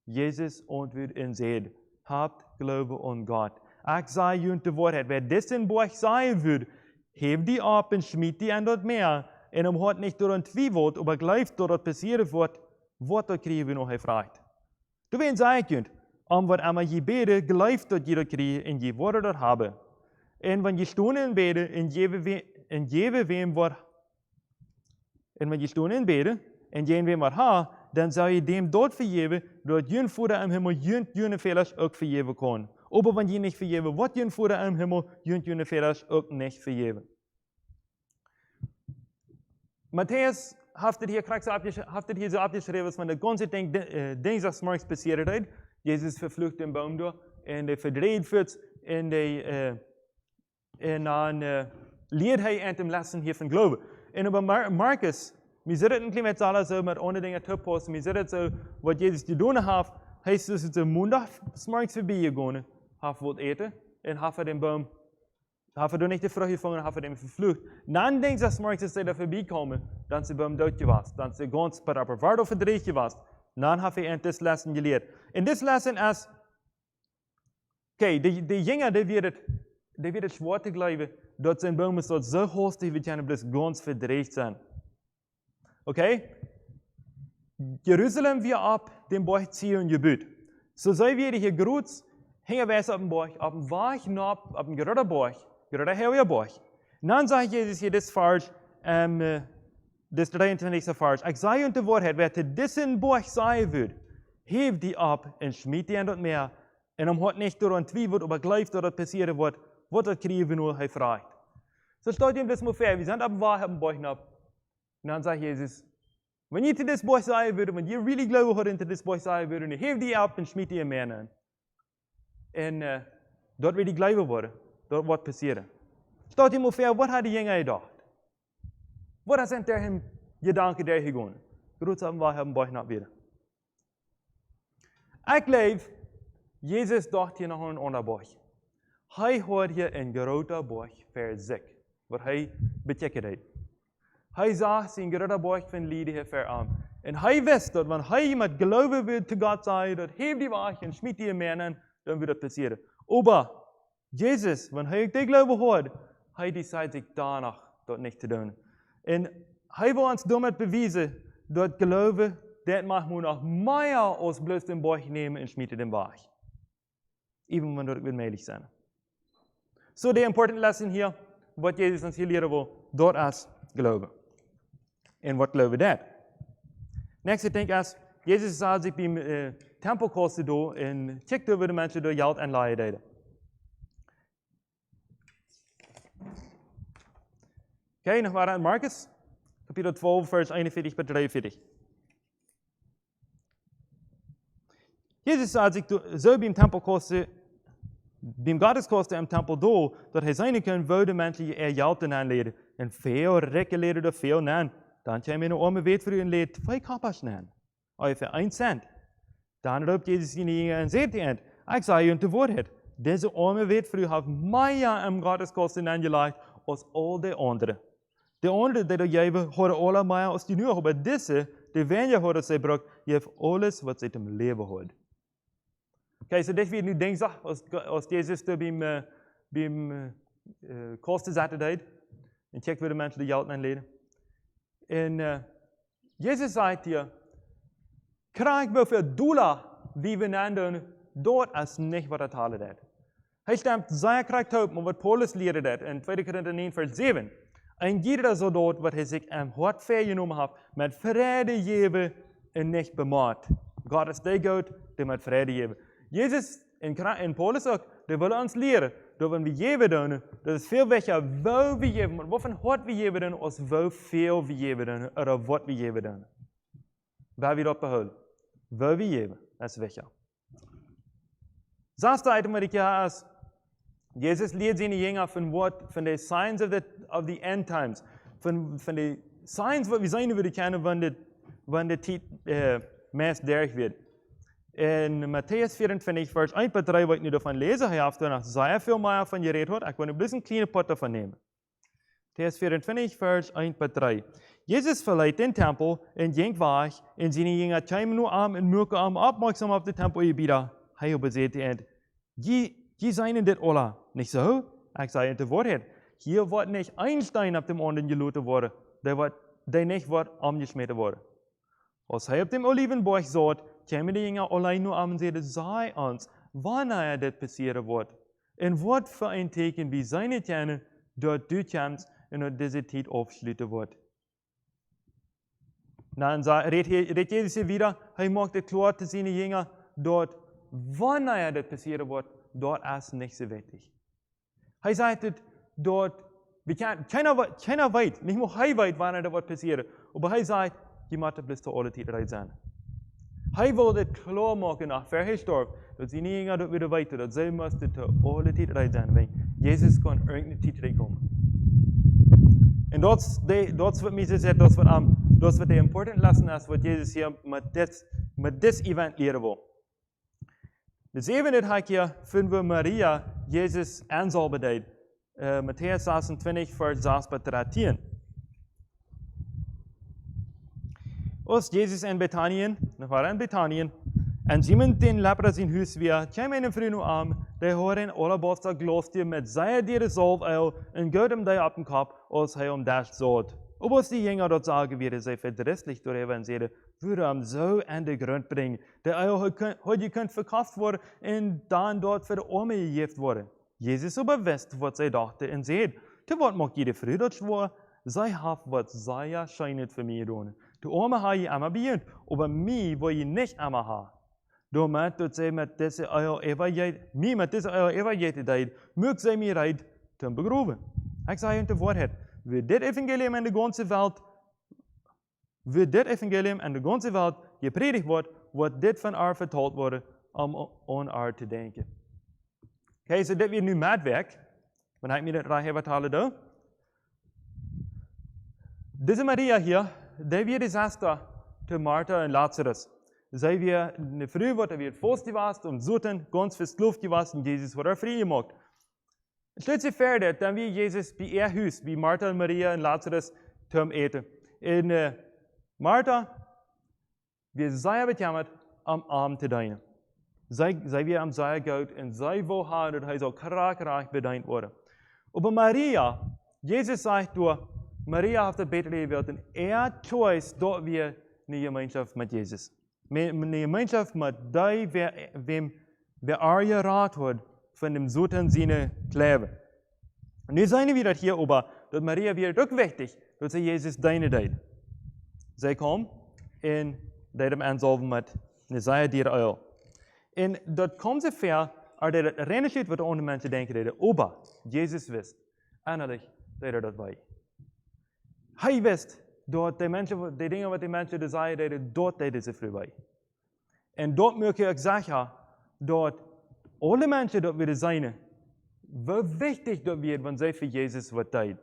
Jezus antwoordde en zei, habt Glaube an Gott. Ik zei jullie de waarheid, wer dessen Buch sagen würde, heb die ab en schmied die an dat Meer, en hat nicht daran twijfelt, aber gleift dat passieren wird, wat dat krijgen we nog gevraagd. Du wen zei ik jullie, wat einmal je bede, gleift dat je dat krijgen en je worden dat hebben. En wanneer je stoen in bede, en geven wem wat, en wanneer je stoen in bede, en geven wem wat ha, dan zou je dem dort vergeven, dat je Vader im Himmel je Fehlers ook vergeven kan. Aber wanneer je niet vergeven wat je Vader im Himmel je Fehlers ook niet vergeven. Matthäus heeft het hier zo opgeschreven, van de ganze dinsdagsmorgens passiert het. Jezus vervlucht den boom door, en de verdreed wordt, en dan leert hij aan hem lessen hier van geloven. En op Marcus Wir zitten een klein beetje alle zo met andere dingen te posten. Wir zitten zo, wat Jezus gedaan heeft, hij is dus de maandag s'morgens voorbij gegaan, heeft wat eten, en heeft den boom, heeft er niet de vrucht gevangen, heeft hem vervlucht. Dan denkt ze s'morgens, als hij daar voorbij komen, dan is de boom dood geweest, dan is hij ganz per op waarde verdreigd geweest. Dan heeft hij dit lessen geleerd. En dit lessen is, oké, de jongen, die wird het schwer te geloven, dat zijn boom is zo hoog, we kunnen dus ganz verdreigd zijn. Okay? Jerusalem wir op den Berg Zion gebuut. So sei wir hier groß, hängen wir auf dem Berg, auf dem Weg nach, auf dem gerade Berg, gerade helliger Berg. Und dann sagt Jesus hier das Vers, das 23. Vers. Ich sage unter Wahrheit, wer zu diesem Berg sein wird, hebt die ab und schmiert die an das Meer. Und hat nicht daran zweifelt, aber gleich dort passieren wird, was das kriegen wir nur, er fragt. So steht ihm das mal vor, wir sind auf dem Weg, auf dem Berg nach. Und dann sagt Jesus, wenn ihr zu diesem Berg sein würdet, wenn ihr really glauben habt, zu diesem Berg sein würdet, dann hebt die ab und schmiert die im Meer an. Und dort wird die glauben worden, dort wird passieren. Steht ihm mal vor, was hat die Jünger gedacht? Was sind der Gedanken der gegangen? Groß haben wir haben Berg nach wieder. Ich glaube, Jesus dacht hier noch an einen anderen Berg. Hij hat hier een grote Berg voor zich, wat hij betekent heeft. Hij zag zijn grote Berg van liefde hier voor hem. En hij wist dat wanneer hij met geloven wil te God zijn, dat heeft die Berg en schmiet die Meer aan, dan wird das passieren. Aber Jesus, wenn hij die geloven had, hij decided zich danach dat niet te doen. En hij wil ons damit bewijzen dat geloven, dat mag man nog meer als bloß den Berg nemen en schmieten den Berg. Even wanneer het möglich zijn. So the important lesson here, wat Jezus ons hier leren wil, dat is geloven. En wat geloven dat? Next, ik denk is, Jezus zag zich bij tempelkosten door en checkte over de mensen door geld en laaien deden. Oké, nog maar aan Marcus, kapitel 12, vers 41 tot 43. Jezus zag zich zo bij tempelkosten beim Gotteskosten im Tempel do, dat hij zijn kan wilde mensen geld aanleden. En veel rijke leden er veel aan. Dan kan je een arme weet voor u en leed 2 koppers aan. Of voor 1 cent. Dan roept Jezus in die en zegt hij, ik zeg je te woord, deze arme weet voor u heeft meer im Gotteskosten aangelegd als al de anderen. De anderen die er geven, hadden alle meer als die nu, maar deze, die weniger hadden zij gebruikt, je heeft alles wat zij te leven hadden. Okay, so das wird nu denkbar, als Jesus da beim Kostenseite deed. En check wie de mensen die geld aanleden. En Jesus sagt hier, krijg hoeveel dollar wie we aandoen, dat is niet wat het halen deed. Hij stemt, zij krijgt hoop, maar wat Paulus leerde dat in 2 Korinther 9 vers 7. En jeder zo dood wat hij zich aan hart vergenomen heeft, met vrede geven en niet bemaat. God is de God, die met vrede geven. Jezus en Paulus ook, die willen ons leren, dat wanneer we geven doen, dat is veel beter waar we geven, maar wat van hart we geven doen, als hoeveel we geven doen, of wat we geven doen. Waar we dat behouden. Waar we geven, dat is beter. Zelfs tijd wat ik hier is, Jezus leert zijn jongeren van de signs of the end times, van de signs wat we zijn willen kennen, wanneer de tijd meest erg wordt. In Matthäus 24, vers 1 tot 3, wat ik nu daarvan lezen, hij heeft er nog zeer veel meer van gereed wordt. Ik wil een beetje een kleine pot ervan nemen. Matthäus 24, vers 1 tot 3. Jezus verliet den Tempel en ging weg en zijn jongeren kwamen nu aan en maakten hem opmerkzaam op de tempelgebieden. Hij bezette en je zijn dit alle. Niet zo? Ik zei het de waarheid. Hier wordt niet een steen op dem anderen gelaten worden, die niet wordt omgesmeten worden. Als hij op dem Olivenberg zat, kwamen die jongeren alleen nu aan en zeiden, zei ons, wanneer dit passeren wordt. En wat voor een teken wie zijn het jaren, dat du komt en dat deze tijd afsluiten wordt. Dan redt Jezus hier wieder, hij maakt het klaar te zijn jongeren, dat wanneer dit passeren wordt, dat is niet zo wichtig. Hij zegt het, dat keiner weet, niet meer hij weet wanneer dat wordt passeren, maar hij zegt, je moet het tot alle tijd eruit zijn. Hij wil dit klaarmaken nach voor hij stierf, dat ze niet dat weer weten, dat zij moesten tot alle tijd eruit zijn, want Jezus kan irgendeine tijd terugkomen. En dat is wat mij zegt, dat is wat Das wird die important lesson ist, was Jesus hier mit this event leren wil. Das Event hat hier finden wir Maria, Jesus aansalbedeed. Matthäus 26, vers 6 bis 13. Als Jesus in Bethanien, en iemand den lepers in huis weer, kwam een vrouw nu aan, die had een alabaster glasje met zeer dure zalfolie en goot hem die op den kop, als hij hem das zat. Ob als die Jünger dort sagen, wie zij verdrießlich door en zeiden, würde hem zo aan de grond brengen. De olie had je kunt verkauft worden en dan dort voor de armen gegeven worden. Jezus aber wist wat zij dachten en zei, te wat mag jede vrouw dat zwaar? Zij heeft wat zij schijnt voor mij doen. De armen ha je immer bejend, aber mij wil je niet immer ha. Damit dat zij met deze olie evangeliet deed, moet zij mij rijden te begroeven. Ik zei hun de waarheid. Wie dit evangelium in de ganze Welt gepredigt wordt, wordt dit van haar vertaald worden om aan haar te denken. Oké, so dit weer nu maatwerk. Wanneer ik me dat graag vertalen doe. Deze Maria hier, die weer de zuster te Martha en Lazarus. Zij weer eine Früh, wat er weer vast was, und zoeten, ganz verskloofd was, und Jesus wordt er vrij gemaakt. Stellt sich verder, dann wie Jesus bei ihr Haus, wie Martha und Maria und Lazarus zum Eten. Und Martha, wir sehr bejammert, am Abend zu dienen. Zij wir am sehr gut und zij will haben, dass er so krach bedient wurde. Aber Maria, Jesus sagt durch, Maria hat das beter gewählt und choice, dort wir eine Gemeinschaft mit Jesus. Eine Gemeinschaft mit dem, wer er Rat hat, von dem Soten seine Klebe. Und nu zijn we dat hier ober, dat Maria weer ook wichtig, dat ze Jesus dienen deed. Zij kwam en deed hem aanzalven met een zeer dure olie. En dat komt zo ver, dat het rennen zit wat andere mensen denken deden. Ober, Jezus wist, innerlijk deed dat bij. Hij wist dat die dingen wat die mensen zeiden deden, dat deden ze vrij bij. En dat moet ik zeggen, dat alle mensen dat we zijn, wie wichtig dat we wanneer zij voor Jezus wat doen.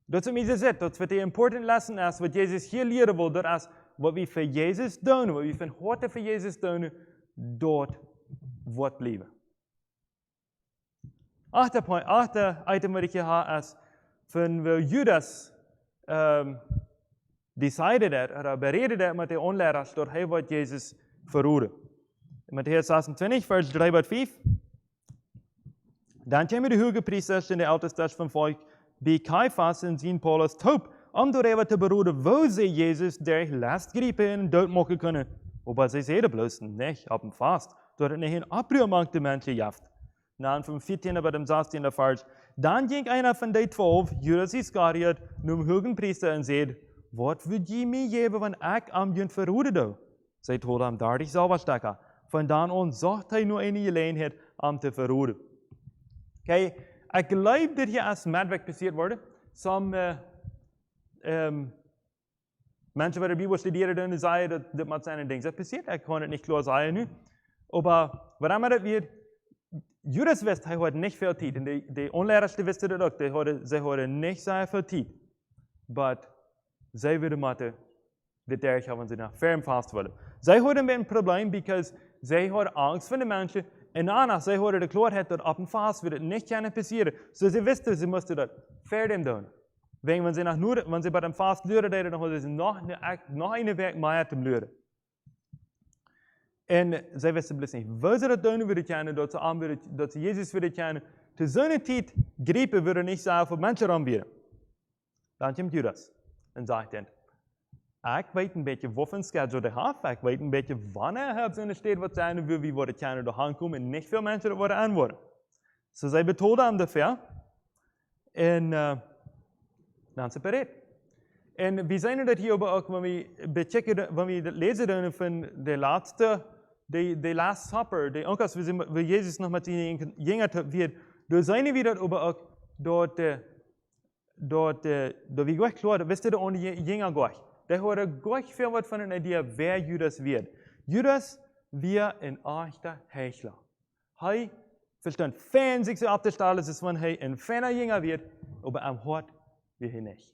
Dat is mij gezegd, dat is wat de important lesson is, wat Jezus hier leren wil, dat is wat we voor Jezus doen, wat we van harte voor Jezus doen, dat wordt blijven. Achter item wat ik hier heb is, van wel Judas decided dat, of bereden dat met de onleiders, dat hij wordt Jezus verroeren. Matthäus 26, vers 3 bis 5. Dan kwamen de hogepriesters en de ältestes van volk bij Caiaphas en zien Paulus taub, om door te beroeren, wo ze Jezus der last griepen en dood mogen kunnen. Aber zij zeiden bloos niet op hem vast, dat het niet een oproer maakt de mensen jaft. Dan van 14 bij de 16 vers. Dan ging einer van de 12, Judas Iscariot, naar de hogepriester en zei, wat wil je mij geven, wanneer ik am je verroeren doe? Zij told hem 30 zilverstukken. Van dan aan zocht hij nu een gelegenheid om te verroeren. Kijk, ik geloof dat hier als maatwerk passiert worden. Sommige mensen die de Bibel studeren, dan zeggen dat dit met zijn dingen is passiert. Ik kan het niet klar zeggen nu. Maar waarom dat weer, Judas wist, hij had niet veel tijd. En de onleiders wisten dat ook. Zij hadden niet zo veel tijd. Maar zij wilden maken dat derg hebben ze nog ferm vast worden. Zij hadden een probleem, because zij hadden angst voor de mensen. En daarna, zij hadden de klaarheid dat op en vast wird het niet kunnen passeren. So ze wisten, ze moesten dat verder doen. Wenn sie bei dem Fast leren deden, dan hadden ze nog een werk meer te leren. En zij wisten bloß niet, wo ze dat doen willen kennen, dat ze Jezus willen kennen. Te zo'n tijd griepen willen niet zo voor mensen aanbieden. Dan komt Judas en zegt dan, ik weet een beetje wat een schedule ik heb, ik weet een beetje wanneer hij op zo'n stad wat zijn wil, wie worden kennen door aankomen en niet veel mensen dat worden aanworden. So zij betolden hem daarvoor en dan zijn bereid. En we zijn dat hier ook, wanneer we lezen van de laatste supper, de onkels, waar Jezus nog met zijn jongeren weer, daar zijn we dat ook, dat we goed klaar, wist je de jongeren goed. Die hadden goed veel wat van een idee wer Judas wird. Judas wird een echte Heuchler. Hij verstand fijn zich op te stellen, als wanneer hij een fijne jonger wird, maar am Hart wie hij nicht.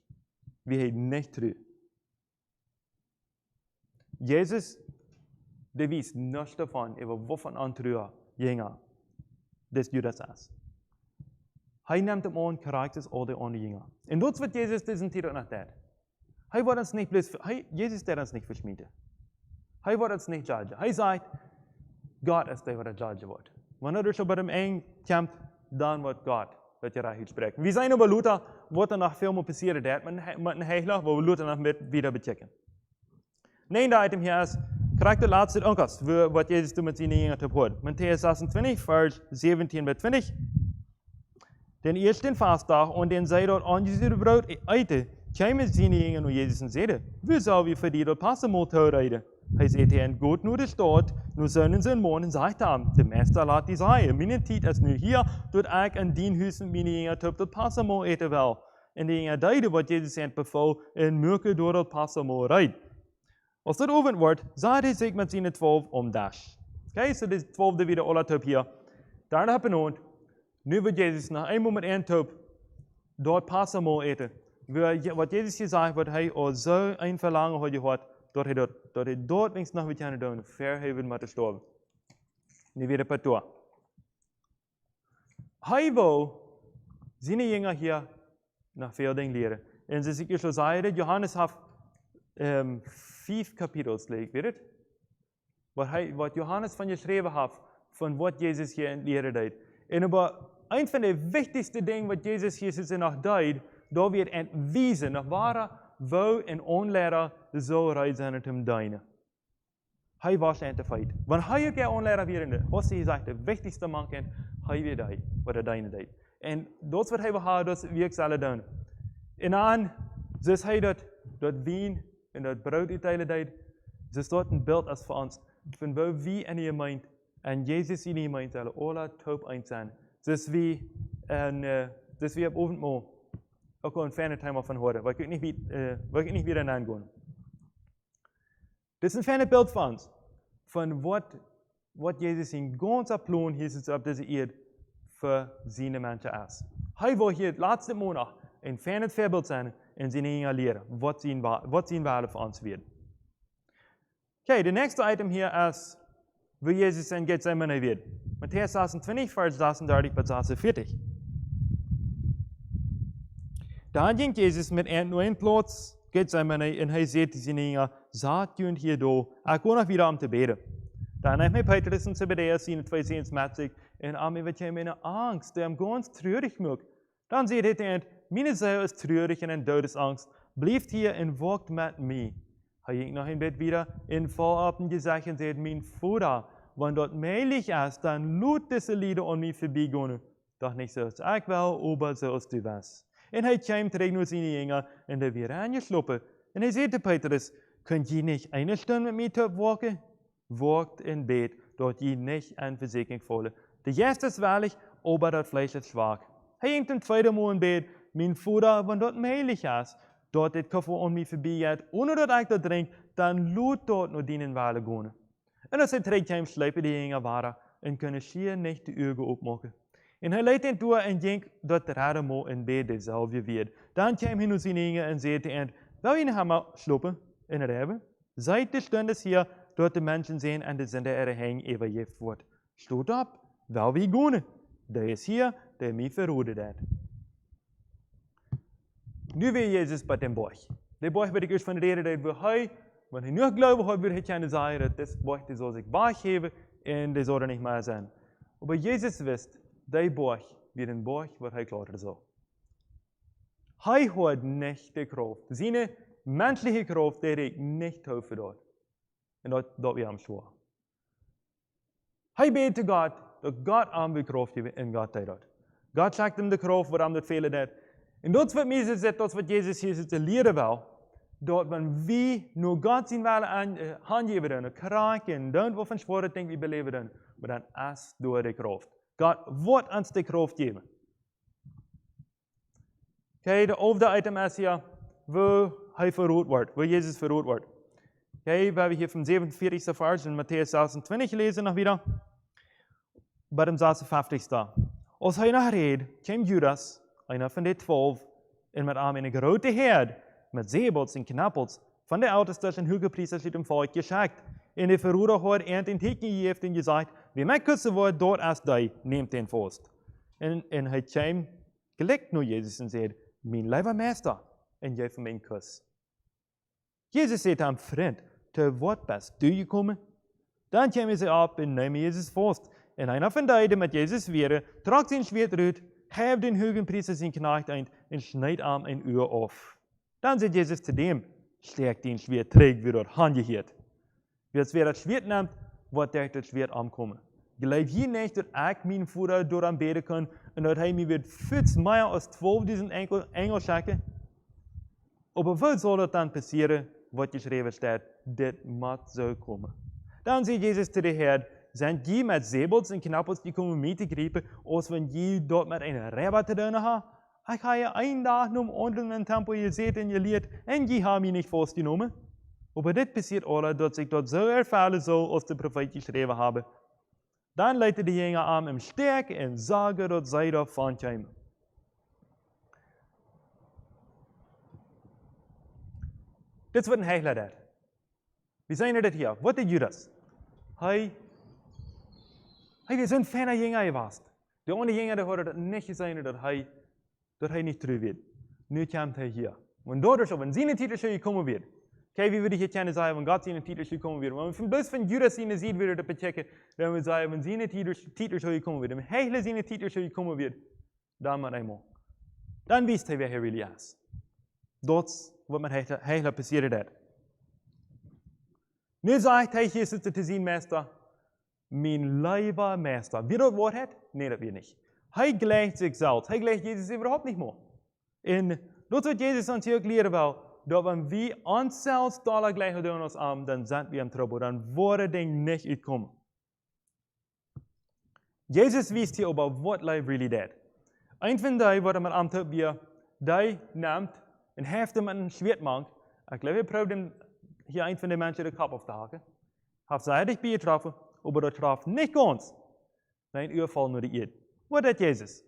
Wie hij nicht true. Jesus, der wist nichts davon, über wovon andere Jünger des Judas ist. Hij neemt hem aan, karakters alle andere Jünger. En dat is wat Jezus presenteert nach dat. Hij wordt ons niet bloos, Jezus deed ons niet versmieden. Hij wordt ons niet judgen. Hij zegt, God is die wat de judge wordt. Wanneer er zo bij hem aankomt, dan wordt God wat je recht uitspreekt. We zijn over Luther, wat er nog veel meer passiert dat, met een heilig, waar we Luther nog met wieder bechecken. Neem item hier is, krijgt de laatste onkast, wat Jezus toen met zijn Jünger te hoort. Matthäus 26, vers 17 bij 20. Den eersten Fastdag und den zij dort aangezuurde brood eten, kwamen zijn Jünger naar Jezus en zeiden, wie zou we voor die dort Passamal eten? Hij zei tegen God nu de stad, nu zullen ze morgen zegt hem, de meester laat die zeggen, mijn tijd is nu hier, dat ik in dien huis met mijn Jünger tot Passamal eten wil. En de Jünger deden wat Jezus hen beval, en mürke door het Passamal rijdt. Als dat over wordt, zei hij zich met zijn 12 om dash. Kijk, so de 12 wieder alle top hier. Daarna heb je nu wird Jezus nach einem Moment eintaubt, dort Passamal eten. Wat Jezus gezegd wordt, hij al zo een verlangen had gehad, dat hij dort wenigstens nog wat gaan doen, verheven met te sterven. Nu weer een paar. Hij wil zijn Jünger hier nog veel dingen leren. En zoals ik al zei, Johannes heeft 5 kapitels, weet het? Wat Johannes van geschreven heeft, van wat Jezus hier in leren deed. En aber een van de wichtigste dingen wat Jezus hier nog deed, dat we het wijzen, naar waar we en onleraar zo reizen het hem dienen. Hij was aan de feit. Wanneer hij ook onleraar weer was hij gezegd, de wichtigste man kent, hij weer deed, wat hij dienen deed. En dat is wat hij wil hebben, dat is wie ik zal doen. En dan, zoals hij dat wien en dat brood uitdelen deed, is dat een beeld als voor ons, van waar wie in je mind, en Jezus in je mind zullen alle top eind zijn. Dus wie op avondmaal ook al een fijne tijd van horen, waar ik niet weer aan gaan. Dit is een fijne beeld van ons, van wat Jezus in ganse plan hier op deze eerd voor zijn mensen is. Hij wil hier het laatste maand een fijne voorbeeld zijn en zijn Jünger leren, wat zijn waarde voor ons wird. Oké, de nächste item hier is, wie Jezus in Gethsemane wird. Matthäus 26, vers 36 bis 46. Dan ging Jezus met een neuen plaats Gethsemane en hij zei te zijn Jünger, zat jullie hier door, ik wil nog weer om te beden. Dan heeft mij Petrus en Zebedeus zijn 2 Seens met zich en aan mij werd hij mijn angst, die hem ganz treurig maakt. Dan zei hij tegen mijn ziel is treurig en in dodesangst, blijft hier en wacht met mij. Hij ging nog in bed wieder en vol op een gezicht en zei, mijn Vader, wanneer dat möglich is, dan laat deze lieden aan mij voorbijgaan. Doch niet zoals ik wil, maar zoals du was. En hij kwam terug naar zijn Jünger en hij weer aangeslopen. En hij zei te Petrus, kunt je niet eine Stunde met mij waken? Wacht in bed, dat je niet aan verzekering vallen. De geest is weilig, maar dat vlees is zwak. Hij ging ten tweede maal in bed, mijn Vader, wanneer dat möglich is, dat dit koffer aan mij voorbij gaat, ohne dat ik dat drink, dan laat dat naar dienen willen gaan. En als hij terugkwam, sliepen de Jünger waren en kunnen schier niet de ogen opmaken. En hij leidt hen door en ging dat derde maal in bed dezelfde weer. Dan kwam hij naar zijn Jünger en zei te hen, wil je nog eenmaal slopen in het hebben? Zijt de stund is hier, dat de mensen zijn en de zinde er heen overgeeft wordt. Stoot op, wil we gaan? Die is hier, die mij verroden heeft. Nu weer Jezus bij den borg. De borg werd ik eerst van de reden dat wanneer hij nu geloven had, wil hij kunnen zeggen dat deze borg die zal zich bijgeven en die zal er niet meer zijn. Maar Jezus wist, die borg wird een borg wat hij klaar zal. Hij had niet de kracht. Zijn menselijke kracht deed ik niet over dat. En dat we hem zwaar. Hij beet te God, dat God hem de kracht geeft en God deed dat. God zegt hem de kracht waarom dat vele deed. En dat is wat Jezus zegt, dat is wat Jezus hier te leren wil. Dat wanneer we nu God zijn willen handgeven doen, kraken, doen wat van zware dingen we beleven doen, maar dan is door de kracht. God wordt ons de kracht geven. Oké, de overige item is hier, waar hij verrood wordt, waar Jezus verrood wordt. Oké, we hebben hier van 47. vers in Matthäus 26 gelezen nog weer. Bij de 56. Als hij nog reed, kwam Judas, einer van de 12, en met hem een grote herd, met zeebots en knappels, van de ouders en hogepriesters uit hem volk geschakt. En de verroeder had een teken gegeven en gezegd, wie mij kussen wordt, door als die, neemt den vast. En hij kwam gelijk naar Jezus en zei, mijn lieve meester, en geef hem een kus. Jezus zei hem, vriend, te wat best du gekomen? Dan kwam hij op en nam Jezus vast. En hij van die met Jezus weer, trok zijn zwaard uit, gaf den hogepriester zijn knecht eind en snijd hem een uur af. Dan zei Jezus zu dem, steek den zwaard terug weer uit hand geheerd. Wie het weer het zwaard neemt, wordt er het zwaard aankomen. Geloof je niet dat ik mijn voeder door aanbeden kan en dat hij mij weer veel meer als 12.000 engel schikken? Op wat zal dat dan passeren, wat geschreven staat, dit moet zo komen. Dan zei Jezus te de Heer, zijn je met zebels en knappels die komen mee te grijpen, als wenn je dat met een rebber te doen hebt? Ik ga je een dag naar onder een tempel gezet en je leert, en je hebt mij niet vastgenomen. Maar dit passiert alle, dat ik dat zo ervaren zal, als de profeet geschreven hebben. Dan leidde de jongen aan hem sterk en zagen dat zij daarvan kwamen. Dit is wat een heilig deed. We zijn er dit hier. Wat deed Judas? Hij was een fijne jongen geweest. De andere jongen had het niet gezien dat hij niet terug werd. Nu komt hij hier. Want doordat op een zijn titel zou komen weer. Kijk, wie würde hier kunnen zeggen, wenn Gott zijn titel zou komen weer. Want van bloos van Judas zijn ziet weer te bechecken, dan we zeggen, wenn zijn titel zou komen weer. Wenn heilig zijn titel zou komen weer. Dan maar eenmaal. Dan wist hij wie hij really is. Dat is wat met heilig passiert heeft. Nu zegt hij, hier zit te zien, meester. Mijn lieve meester. Wie dat woord heeft? Nee, dat weet niet. Hij gleicht zichzelf. Hij gleicht Jezus überhaupt niet meer. En dat is wat Jezus natuurlijk leren wil. Dat wenn wir uns selbst dollar gleich doen als arm, dann sind wir in Trouble. Dann worden Dinge nicht uitkomen. Jezus wist hier over wat hij really deed. Een van die wat met am tut wir, die nimmt en heeft hem met een zwaardmank. Ik geloof, hij probeert hier een van de mensen de kop af te haken. Heeft zij dich betroffen, aber dat traf niet ganz. Een uurval naar de eerd. Wat deed Jezus?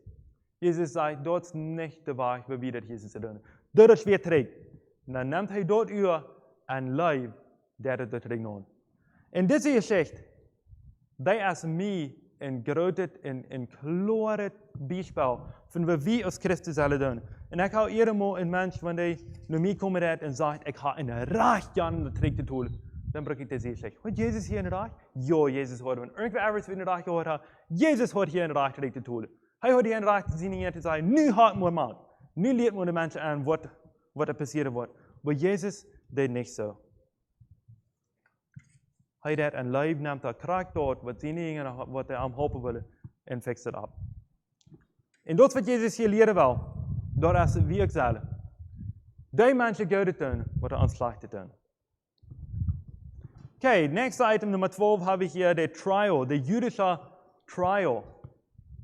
Jezus zei, dat is niet de weg waar we dat Jezus te doen. Dat is weer terug. En dan neemt hij dat uur en leef dat het terug. En deze gezegd, dat is mij een groot en klare bijspel van wat we als Christen zullen doen. En ik hou eerder maar een mens, wanneer hij naar mij komt en zegt, ik ga in recht aan de terug te doen. Dan breng ik deze zeggen, wat Jezus hier in de recht? Ja, Jezus hoort. Wanneer irgendwer anders in de recht gehoord heeft, Jezus hoort hier in de recht terug te doen. Hij hoort hier in de recht te zien en te zeggen, nu gaat het maar man. Nu leert men de mensen aan wat er passeren wordt. Maar Jezus deed niet zo. Hij deed een leven, neemt dat kracht door, wat hij aan helpen willen, en fixt het op. En dat is wat Jezus hier leren wil. Dat is het wie ik zelf. Die mensen gouden doen, wat hij ons slecht doen. Oké, next item, nummer 12, hebben we hier de trial, de Jüdische trial.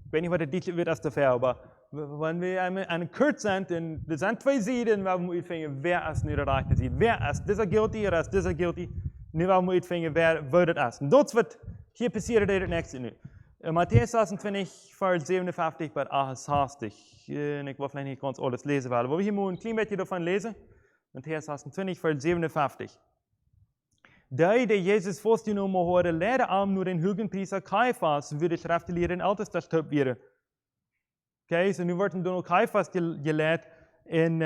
Ik weet niet wat de titel wird als te ver, maar wanneer we aan een kurt zijn, en er zijn twee zijden, waar we uitvinden, wer is nu de rechte zijde. Wer is deze guilty, of is deze guilty? Nu waar we uitvinden, wer dat is. En dat is wat hier passiert in het nächste nu. Matthäus 26, vers 57 bij 68. En ik wil vielleicht niet ganz alles lezen, maar we hier moeten een klein beetje daarvan lezen. Matthäus 26, vers 57. Die Jezus vastgenomen hadden, leidden aan naar den hogepriester Caiaphas, wie de schriftgeleerden en älteste werden. Oké, so nu wordt hem door Caiaphas geleid en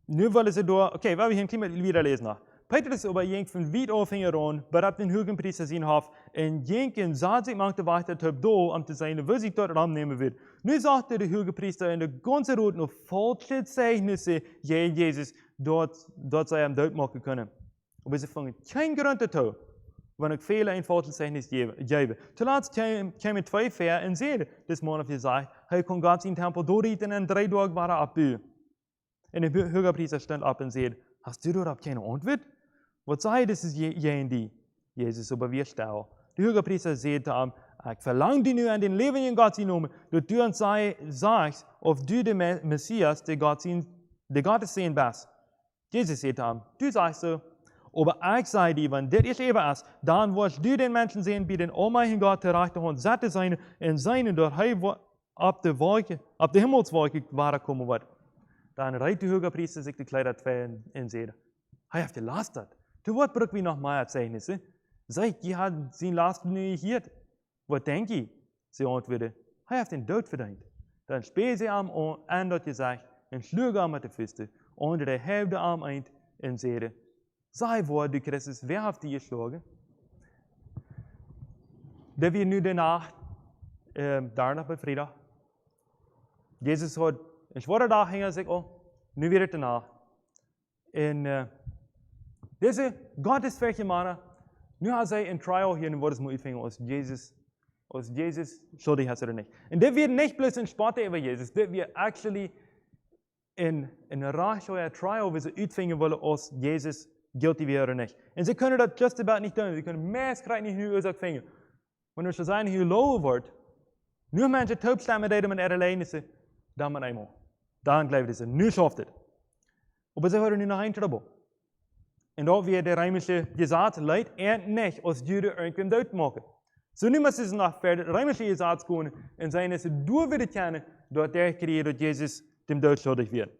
nu willen ze door, oké, we hebben hier een klein beetje weer lezen nog. Petrus aber jenk van wiet afhingen aan, berab den hogepriester zijn hof, en jenk en zat zich maakte wachten tot door, om te zijn, wo zich tot ram nemen wird. Nu sagte de hogepriester in de ganze Rot nog falsche Zeichnissen, Jezus, dat zij hem dood maken kunnen. Aber sie fangen kein Grund dazu, wenn ich Fehler in falschen Zeichnis gebe. Zuletzt kämen zwei Vers und sehen, das Mann auf gesagt, er kann Gott in den Tempel durchrichten und 3 Tage war er abbühen. Und der Hohepriester stand ab und sagt, hast du dort keine Antwort? Was sei das ist die? Jesus aber wir stellen. Der Hohepriester sagt zu ihm, ich verlange dich nur an den lebendigen Gott zu nehmen, dass du uns sagst, ob du der Messias, der Gottes sehen bist. Jesus sagt zu ihm, du sagst so, aber ich sage dir, wenn das eben ist, dann wirst du den Menschen sehen, wie den allmächtigen Gott der rechte Hand satte sein und seinen, dass er ab der Himmelswolke kommen wird. Dann reiht der Hohepriester sich die Kleider zwei und sagt, Hij heeft gelasterd. Toen wat bruk we nog meer Zeugnissen? Zij, die had zijn last negiert. Wat denk je? Ze antwoordde, hij heeft den dood verdiend. Dan speelde ze hem aan dat je zegt, en sloeg hem met de vuisten onder de halve arm eind en zeide, zij woord, du Christus, wer heeft die geslagen? Dat we nu daarna, daarna bij vrijdag. Jezus had een zware dag hingen zich al, nu weer het daarna. En deze God is verge mannen, nu had zij een trial hier in wat is moet uitvingen als Jezus schuldig is er niet. En dit wird nicht bloß ein Spott über Jesus, dit wird actually in een trial, wie ze uitvingen willen als Jezus guilty wäre nicht. En ze kunnen dat just about niet doen, ze kunnen meest krijgen niet hoe ze vingen. Wanneer ze zijn hoe lower wordt, nu mensen toepstemmen deden met erleidnissen, dan maar eenmaal. Dan blijven ze, nu schaft het. Maar ze hebben nu nog een trouble. En dat weer de rijmische gezaad leidt en niet als Jude irgendwem dood maken. So nu müssen sie nach rijmische gezaad komen en zijn dat ze door willen kennen dat der creëert dat Jezus dem dood schuldig wird.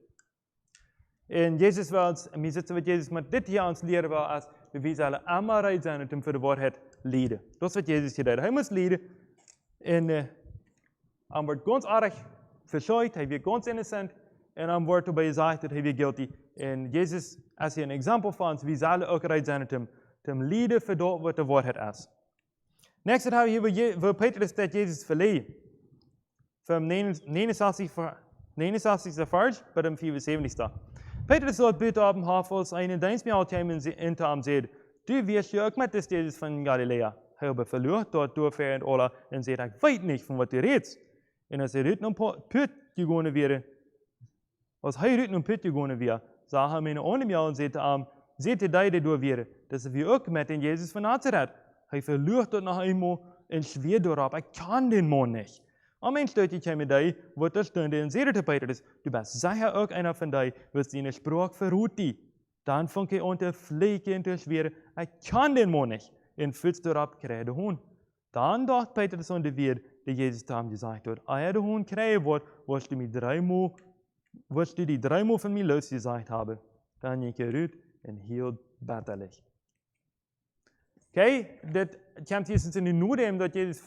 En Jezus wil ons, en we zitten met Jezus, maar dit hier ons leren wel als we zullen allemaal rijden zijn om hem voor de waarheid leiden. Dat is wat Jezus hier deed. Hij moest leiden en hij wordt ganz erg verscheucht, hij wordt ganz innocent en hij wordt erbij gezegd dat hij wordt guilty. En Jezus, als hij een exempel van ons, we zullen ook rijden zijn om hem leiden voor dat wat de waarheid is. Next hebben we hier voor Petrus dat Jezus verleed. Van 69 vers, bij de 74. Petrus had buiten op hem af als een dienst meer altijd in te hem zei, du wirst je ook met de Jezus van Galilea. Hij heeft verloren door doorver en alle en zei, ik weet niet van wat je redt. En als hij uit een put gegaan weer, als hij uit een put gegaan weer, zag hij mijn ogen en zei te hem, ziet hij dat door weer, dat we ook met in Jezus van Nazareth. Hij verloor tot nog eenmaal en zweer doorop, ik kan den man niet. Om een stukje kwam hij, wat er stond en zei te Petrus, du bist sicher ook einer von die, was die Spruch verruht die. Dan fing hij aan te vleken en te zweren, ik kan den man niet. En voets doorop kreeg de hoon. Dan dacht Petrus aan de weer, die Jezus te hem gezegd had, als je de hoon krijgen wordt, was du die dreimal van mij losgezegd hebben. Dan ging hij uit en heel bitterlijk. Oké, dat komt hier in de noorden dat Jezus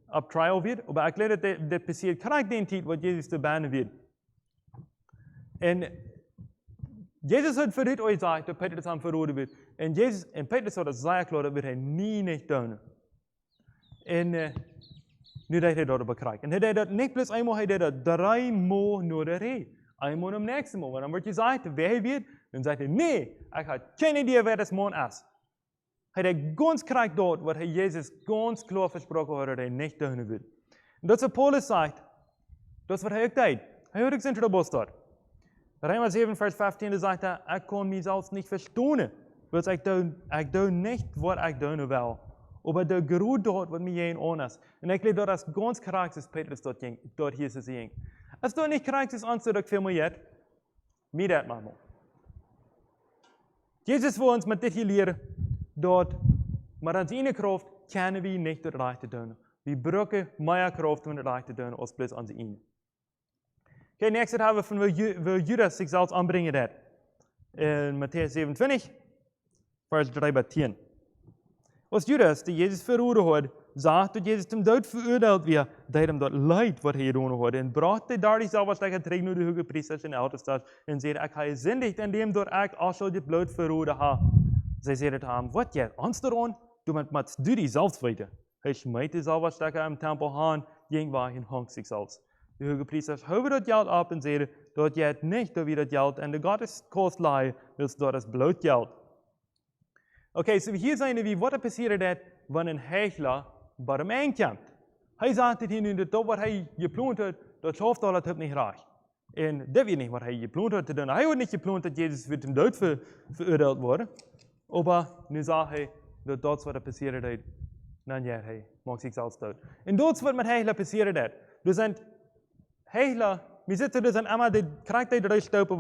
op trial wird, maar ik leer dat dat passiert krijgt den tijd wat Jezus te banen wird. En Jezus had vooruit ooit gezegd dat Petrus hem verroden wird. En Petrus had het zeer klaar dat wird hij niet doen. En nu deed hij dat bekrijgen. En hij deed dat niet plus eenmaal, hij deed dat 3 maal naar de ree. Eenmaal om nächste maal. Want dan wordt je gezegd, wie hij wird, dan zegt hij, nee, ik heb geen idee waar dat man is. Hij deed ganz krijgt dat wat hij Jezus ganz klaar versproken had dat hij niet doen wil. En dat is wat Paulus zegt. Dat is wat hij ook deed. Hij had ook zijn trouble gehad. Römer 7, vers 15 zegt hij, ik kon mezelf niet verstaan. Want ik doe niet wat ik doen wil. Maar ik doe groot dat wat mij heen aan is. En ik leer dat als ganz krijgt is Petrus dat hier te zien. Als dat niet krijgt is ons dat ik veel meer heb, mij dat maar. Jezus wil ons met dit hier leren. Dat, maar aan zijn kracht kunnen we niet het rechte doen. We gebruiken meer kracht om het rechte te doen als plus aan zijn ene. Oké, next hebben we van wil Judas zichzelf aanbrengen dat. In Matthäus 27, vers 3 bij 10. Als Judas, die Jezus verroeren had, zag dat Jezus hem dood veroordeeld werd, deed hem dat leid wat hij gedaan had. En bracht hij daar diezelfde slag terug naar de hoge priesters in de ouderstad. En zei, ik ga je zindig in dem door ik al je bloed verroeren ha. Zij zeiden te hem, wat jij ons eraan? Du moet die zelfs weten. Hij smijt dezelfde slag in de tempel aan, ging waar en hang zichzelf. De hoge priesters houden dat geld op en zeiden, dat jij het niet door wie dat geld en de Gotteskost laaien, dus dat is bloot geld. Oké, so hier zijn we, wat er passiert dat wanneer een heichler bij hem aankomt. Hij zegt het hier nu, dat wat hij gepland had, dat schafft al het niet graag. En dat weet niet wat hij gepland had te doen. Hij had niet gepland dat Jezus voor hem dood veroordeeld wordt. Maar nu zegt hij, dat is wat er passiert dat. Dan ja, hij maakt zichzelf dood. En dat is wat met heichler passiert dat. Dus een heichler, we zitten dus aan allemaal de karakter eruit stoppen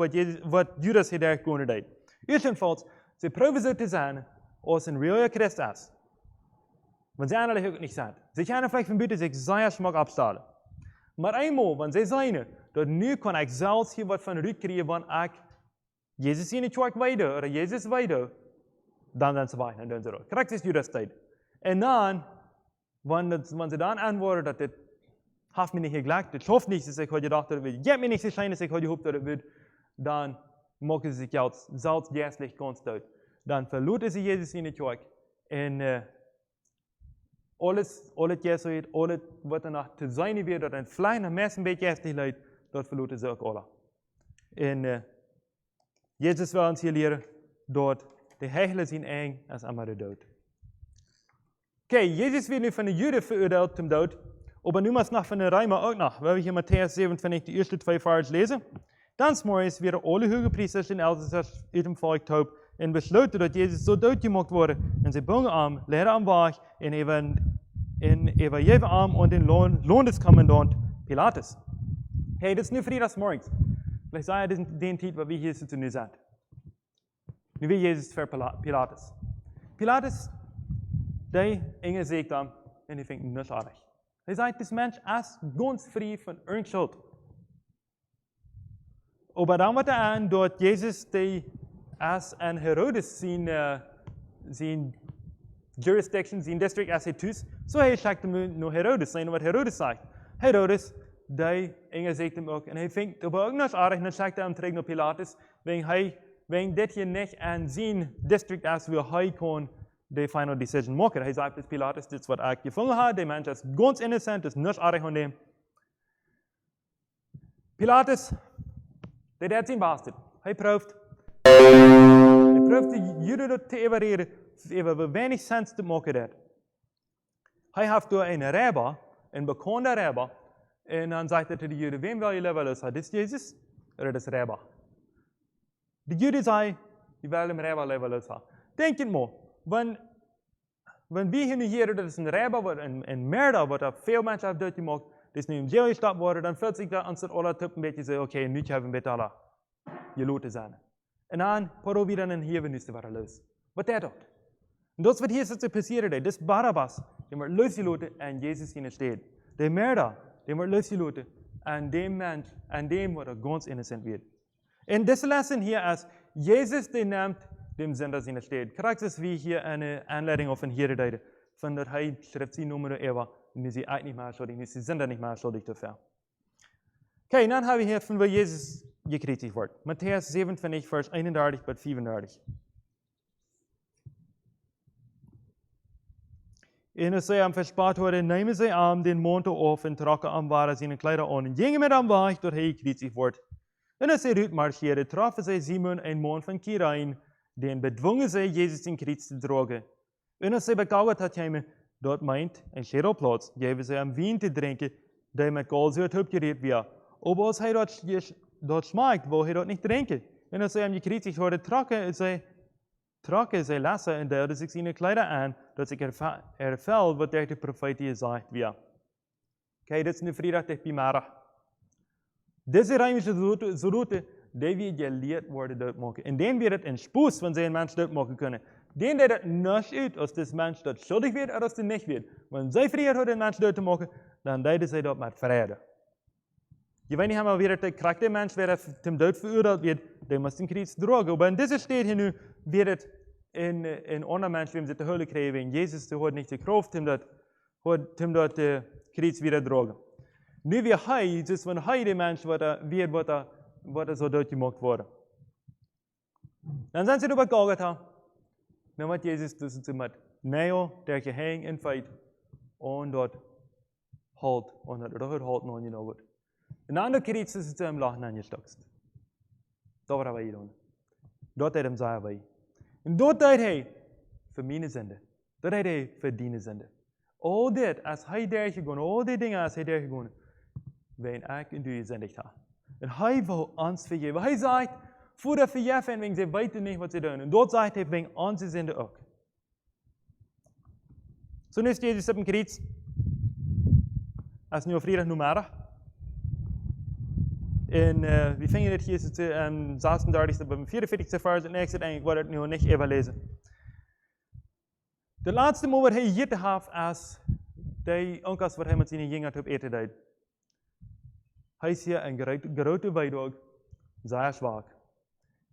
wat Judas hier daar gewoon deed. Eerstens, ze proberen zo te zijn als een reële Christ is. Want ze eigenlijk ook niet zijn. Ze kunnen vielleicht van buiten zich zeer smak opstellen. Maar eenmaal, want ze zijn dat nu kan ik zelfs hier wat van Ruud krijgen, want ik Jezus in de kerk weiter, oder Jezus weiter, dan zijn ze weg en doen ze terug. Correct is Judas tijd. En dan, wanneer ze dan antwoorden dat dit heeft me niet geglaubt, dit hoeft niet, dus ik had gedacht dat het wird, gebt mir nicht so schön, dass ich had gehofft dat het wird, dan maken ze zich als zelfgeestlich kunst uit. Dan verlaten ze Jezus in de kerk en alles Jezus, alles wat er nog te zijn weer, dat een kleine mes een beetje geestlich leidt, dat verlaten ze ook alle. En Jezus wil ons hier leren, dat de hegelen zijn eng als allemaal de dood. Oké, Jezus wird nu van de Juden veroordeeld zum dood, aber nu maar nog van de Römer ook nog. We hebben hier Matthäus 27, de eerste 2 vers lezen. Dan s'morgens werden alle hogepriesters en elders uit dem volk taub en besloten dat Jezus zo doodgemaakt wordt. En ze bogen aan, leidden aan weg en even aan und den Lohndeskommandant Pilatus. Hey, dat is nu vrijdagsmorgens. Vielleicht sei es den tijd waar we hier zitten nu zijn. Nu wie Jezus voor Pilatus. Pilatus, die enge zegt dan en die vindt het niet aardig. Hij zegt, deze mens is ganz vrij van onschuld. Maar dan wordt er aan dat Jezus die als en Herodes zijn jurisdiction, zijn district als hij thuis, zo hij zegt hem naar Herodes zijn wat Herodes zegt. Herodes, die enge zegt hem ook en hij vindt het ook niet aardig en dan zegt hij hem terug naar Pilatus, wegen dit hier niet aan zijn district als wil hij kon de final decision maken. Hij zegt dus Pilatus, dit is wat ik gevonden heb, die mens is ganz innocent, het is niet aardig van hem. Pilatus, die deed zijn beste. Hij proeft de Joden te evalueren, even weinig sens te maken dat. Hij heeft door een rabbi, een bekende rabbi, en dan zegt hij tegen de Joden, wem wil je leven laten? Dit is Jezus, of dit is rabbi? De Joden zei, je wil hem rabbi leven laten. Denk je maar, wanneer we hier dat is een rabbi, een murder, wat er veel mensen hebben doodgemaakt, dat is nu in jail gestapt worden, dan voelt zich dat ons alle typen een beetje zo, oké, nu hebben we het alle geloten zijn. En dan proberen we dan een hier te worden los. Wat dat doet. En dat is wat hier zit passieren. Dat is Barabbas, die wordt losgelaten en Jezus in de stad. De murder, die wordt losgelaten en die mens, en die wordt ganz innocent weer. En deze lessen hier is, Jezus die neemt dem Sünder in de stad. Krijgt is wie hier een aanleiding of een hierendeide, van dat hij schrijft zijn nummer Eva, en nu sie eigenlijk niet meer schuldig, nu sie Sünder niet meer schuldig te veel. Oké, dan hebben we hier van waar Jezus gekritischt wordt. Matthäus 27, vers 31 tot 34. En als zij hem verspaard worden, nemen zij aan den mantel af en trokken aan waren zijn kleider aan en gingen met hem weg tot hij gekritischt wordt. En als zij uitmarcheerden, troffen zij Simon, een man van Kyrene, den bedwongen zij Jezus in kruis te dragen. En als zij bekauwd had hij dat meint, een schedelplaats, geven zij hem wien te drinken, die met koolzuur opgereed werd. Aber als hij dat schmeckt, wil hij dat niet drinken. En als zij hem gekritischt worden, trokken zij lassen en deelden zich zijn kleider aan, dat zich erveld wat door de profeet gezegd werd. Kijk, dit is nu vrijdag tegen Pimara. Deze rijmische zodote, die weer geleerd worden doodmaken. En dan weer het een spoes van zijn mens doodmaken kunnen. Dan deed het niet uit als deze mens dat schuldig werd of als hij niet werd. Wanneer zij vrijheid hadden een mens dood te maken, dan deden zij dat met vrede. Je weet niet helemaal weer het kracht mens weer ten dood veroordeeld werd, die moest een kruis dragen. Maar in deze staat hier nu weer het een ander mens die ze te huilen krijgen. En Jezus had niet de kracht om dat kruis weer te dragen. Nu weer hij, dus wanneer hij de mens wat er zo doodgemaakt worden. Dan zijn ze er bij Golgotha. Dan wordt Jezus tussen ze met nail, der gehang in feit, en dat halt, en dat rug halt nog niet over. En dan de kruis is het hem lachen aan je stukst. Dat wat wij doen. Dat deed hem zeggen wij. En dat deed hij voor mijn zonde. Dat deed hij voor die zonde. Al dit, als hij daar gegaan, al die dingen als hij daar gegaan, wij ik en du gezondigd hebben. En hij wil ons vergeven. Hij zegt, voor de vergeven, wegen ze weten niet wat ze doen. En dat zegt hij, wegen onze zonde ook. Zo nu is Jezus op een kruis. Als nu op vrijdag nummer. En we vingen dit hier 36 bij 44 vers en ik zit eigenlijk wat het nu niet even lezen. De laatste moment wat hij hier te heeft als die onkas wat hij met zijn jongeren op eten deed. Hij is hier een grote weidog, zeer zwak.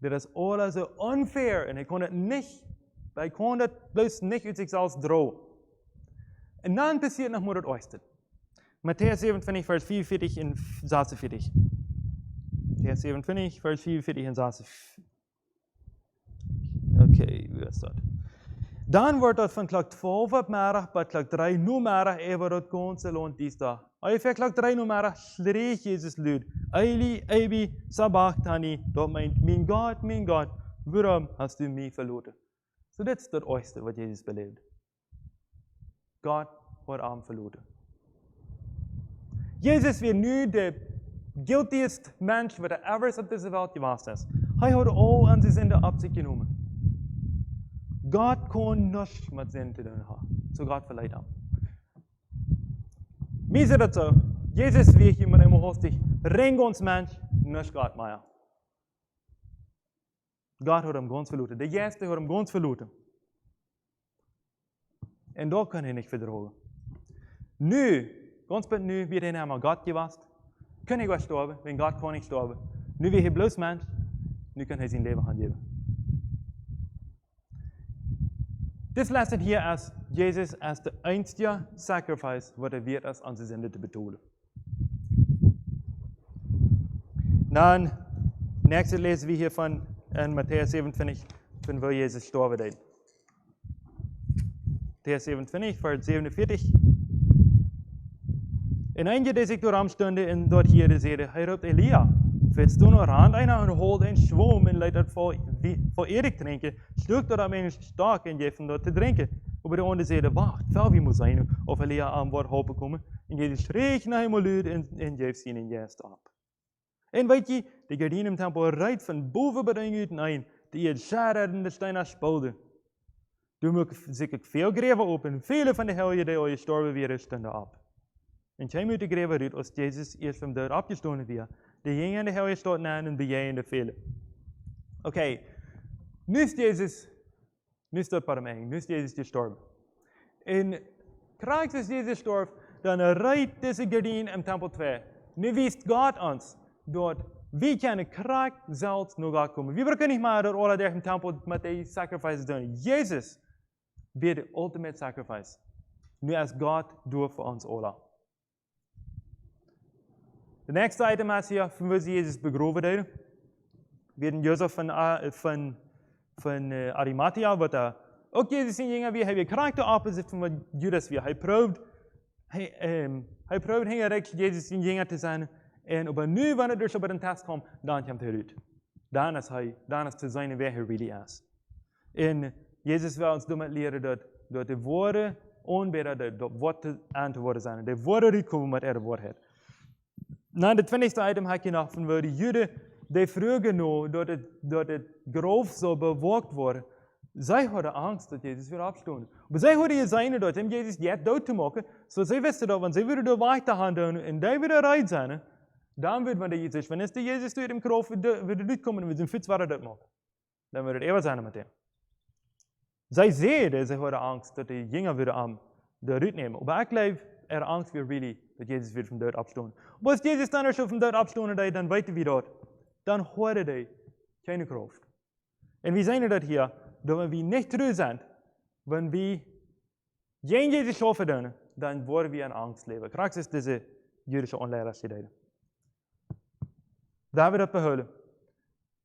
Dat is alles so unfair en hij kon het bloos niet uit zichzelf drogen. En dan passiert nog maar het oosten. Matthäus 27, vers 44 en 46. Matthäus 27, vers 44 en 46. Oké, wie is dat? Dan wordt dat van klok 12 op middag tot klok 3 nu middag even dat ganze land dinsdag. Ungefär klok 3 nu middag schreef Jezus luid. Eli, Ebi, sabachthani. Dat meint, mijn God, waarom hast du mij verloren? So dit is het ooste wat Jezus beleefde. God wordt hem verloren. Jezus weer nu de guiltiest mens wat er ever op deze wereld geweest is. Hij had al aan zijn zinde op zich genomen. God kon niets met zijn te doen hebben. So God verleidt hem. Mij zegt het zo. Jezus weet je met hem hostig. Ring ons mens, niets God meer. God had hem ganz verloren. De eerste had hem ganz verloren. En dat kan hij niet verdragen. Nu, ganz punt nu, wie hij helemaal God geweest. Kan hij wel sterven, wenn God kon niet sterven. Nu wie hij bloos mens, nu kan hij zijn leven gaan geven. Dit lessen hier is Jezus als de einzige sacrifice wat er weer is aan zijn zinde te betonen. Dan, nächste lezen we hier van in Matthäus 27, van waar Jezus sterven deed. Matthäus 27, vers 47. En eentje die zich door hem stonden en dort hier zeide, hij roept Elia. Willst du nur Hand einer und holt einen Schwamm und leitet vor Erik trinken, schlug dort am Ende stark en geeft hem dat te drinken. Aber de andere zeiden, wacht, wie moet zijn of Elia aan wordt helpen komen. En Jezus schreef naar hem luid en geeft zijn en juist op. En weet je, de gardien im tempel rijdt van boven bij de uit die het schaar in de steiner spulde. Toen moet zich veel greven op en vele van de helden die al gestorven weer stonden op. En zij moeten greven uit als Jezus eerst van dood opgestonden weer. De gingen in de helden stonden aan en bejagen de velen. Oké, nu is Jezus, nu staat bij hem, nu is Jezus gestorven. En krijgt als Jezus gestorven, dan rijdt deze gardien in tempel 2. Nu wijst God ons dat we kunnen kracht zelfs naar God komen. We kunnen niet maar door alle dergelijke tempel met die sacrifices doen. Jezus werd de ultimate sacrifice. Nu is God door voor ons allen. De nächste item is hier, van waar Jezus begraven deed. Werden Jozef van Arimathea, wat ook Jezus in ging weer, hij weer kracht de opposite van wat Judas weer. Hij probeert heel erg Jezus in ging te zijn. En op een nu, wanneer er zo bij een test komt, dan komt hij uit. Dan is te zijn wie hij really is. En Jezus wil ons doen leren dat de woorden onbedden, dat wat aan te worden zijn. De woorden uitkomen met er woord heeft. Na de 20e item heb je nog van waar de Joden die vroegen nu dat het graf zou bewaakt worden. Zij hadden angst dat Jezus weer opstond. Maar zij hadden gezien dat hem Jezus niet dood te maken. So zij wisten dat, want zij wilden de wachten gaan doen en die wilden rijden zijn. Dan wird man der Jesus, wenn es der Jesus durch im Graf würde durchkommen und mit dem Fitz war das machen. Dann würde er sein mit dem. Zij zeiden, zij hadden angst dat de Jünger wieder am dood nemen. Aber ich glaube, Angst wir really, dat Jezus weer van dood opstond. Maar als Jezus dan er zo van dood opstond, dan weten we dat. Dan hoorde hij geen kracht. En wie zijn dat hier? Dat we niet terug zijn, wenn we geen Jezus schaffen doen, dan worden we in angst leven. Kracht is deze Jüdische onleiders gedaan. Waar we dat behouden,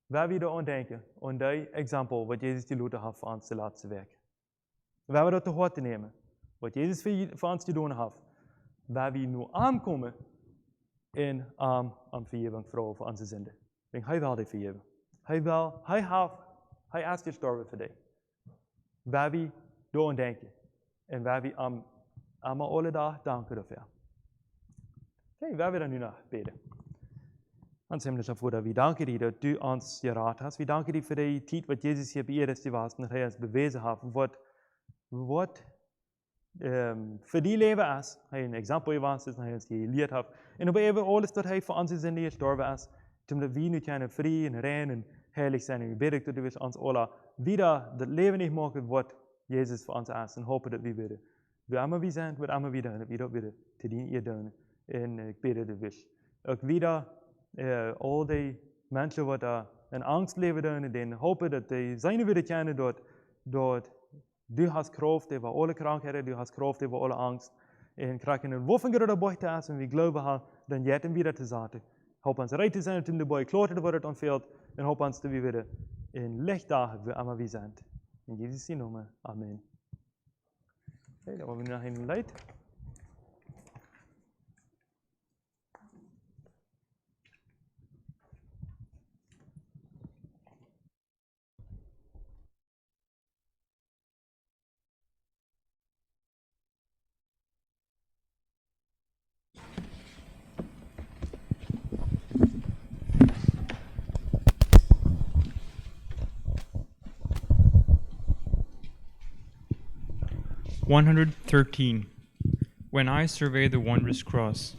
waar we dat aan denken, aan dat exempel wat Jezus die Luther heeft voor ons te laten werken. Waar we dat te harte nemen, wat Jezus voor ons te doen heeft, waar we nu aankomen en aan vergeving vragen voor onze zonde. Hij wil die vergeven. Hij is gestorven voor die. Waar we dat aan denken en waar we allemaal alle dagen danken daarvoor. Oké, waar we dan nu naar bidden. Ons hemelse Vader, we danken dir dat du ons geraad hast. We danken dir voor die tijd wat Jezus hier bij is geweest en hij ons bewezen heeft. Wat voor die leven is. Hij een exempel geweest is en hij ons geleerd heeft. En over alles dat hij voor ons is en gestorven is. Zodat we nu kunnen vrij en rein en heilig zijn. En we bidden dat we ons alle wieder dat leven niet mogen wat Jezus voor ons is. En hopen dat we willen. We allemaal wie zijn, we allemaal weer doen. Dat we dat willen te dienen je doen. En ik bid dat we ook wieder al die mensen wat in Angst leven doen en dan hopen dat die zijn weer kennen dat du hast Kraft über alle Krankheiten, du hast Kraft über alle Angst. En krijgen een woffengere erbij thuis en we geloven haar, dan jetten we dat te zaten. Hoop ons reit te zijn toen de boy kloter wordt ontveld en hoop ons te weer in lichtdagen we allemaal wie zijn. In Jezus' naam, amen. Okay, dan hebben we nog een leid. $113. When I survey the wondrous cross.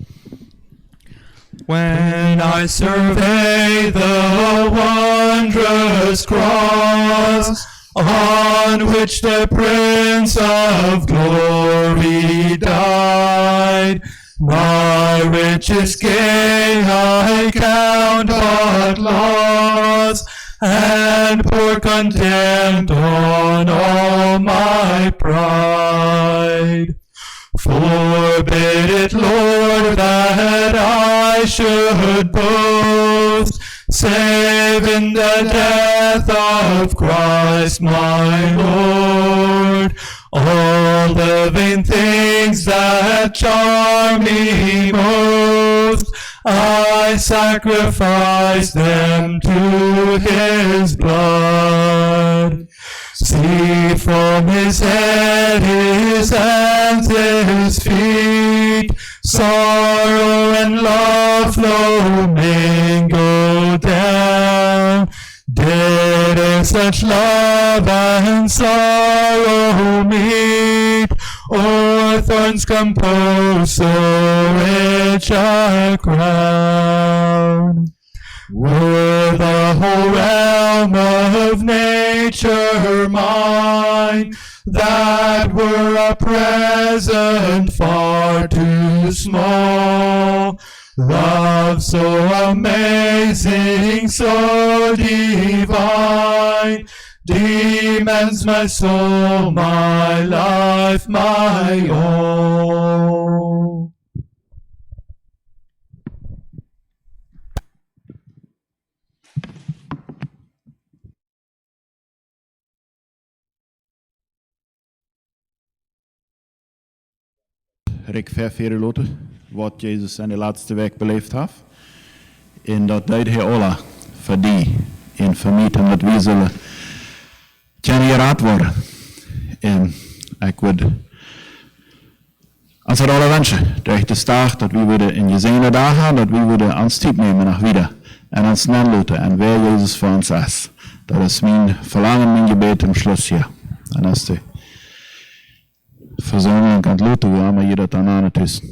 When I survey the wondrous cross, on which the Prince of Glory died, my richest gain I count but loss, and pour contempt on all my pride. Forbid it, Lord, that I should boast, save in the death of Christ my Lord. All the vain things that charm me most, I sacrifice them to his blood. See from his head, his hands, his feet, sorrow and love flow mingled down. Did in such love and sorrow meet, or thorns compose so rich a crown? Were the whole realm of nature mine, that were a present far too small. Love so amazing, so divine, demands my soul, my life, my all. Rick ververen laten wat Jezus in de laatste week beleefd heeft. En dat deed hij alle voor die en voor mij, dat we zullen geraad worden. En ik wil ons alle wensen, durch de dag, dat we weer in gezegende dagen, dat we weer ons tijd nemen naar wieder. En ons neerlaten en wer Jezus voor ons is. Dat is mijn verlangen, mijn gebed am Schluss hier. En als de verzoening kan laten, we allemaal hier dat aan het is.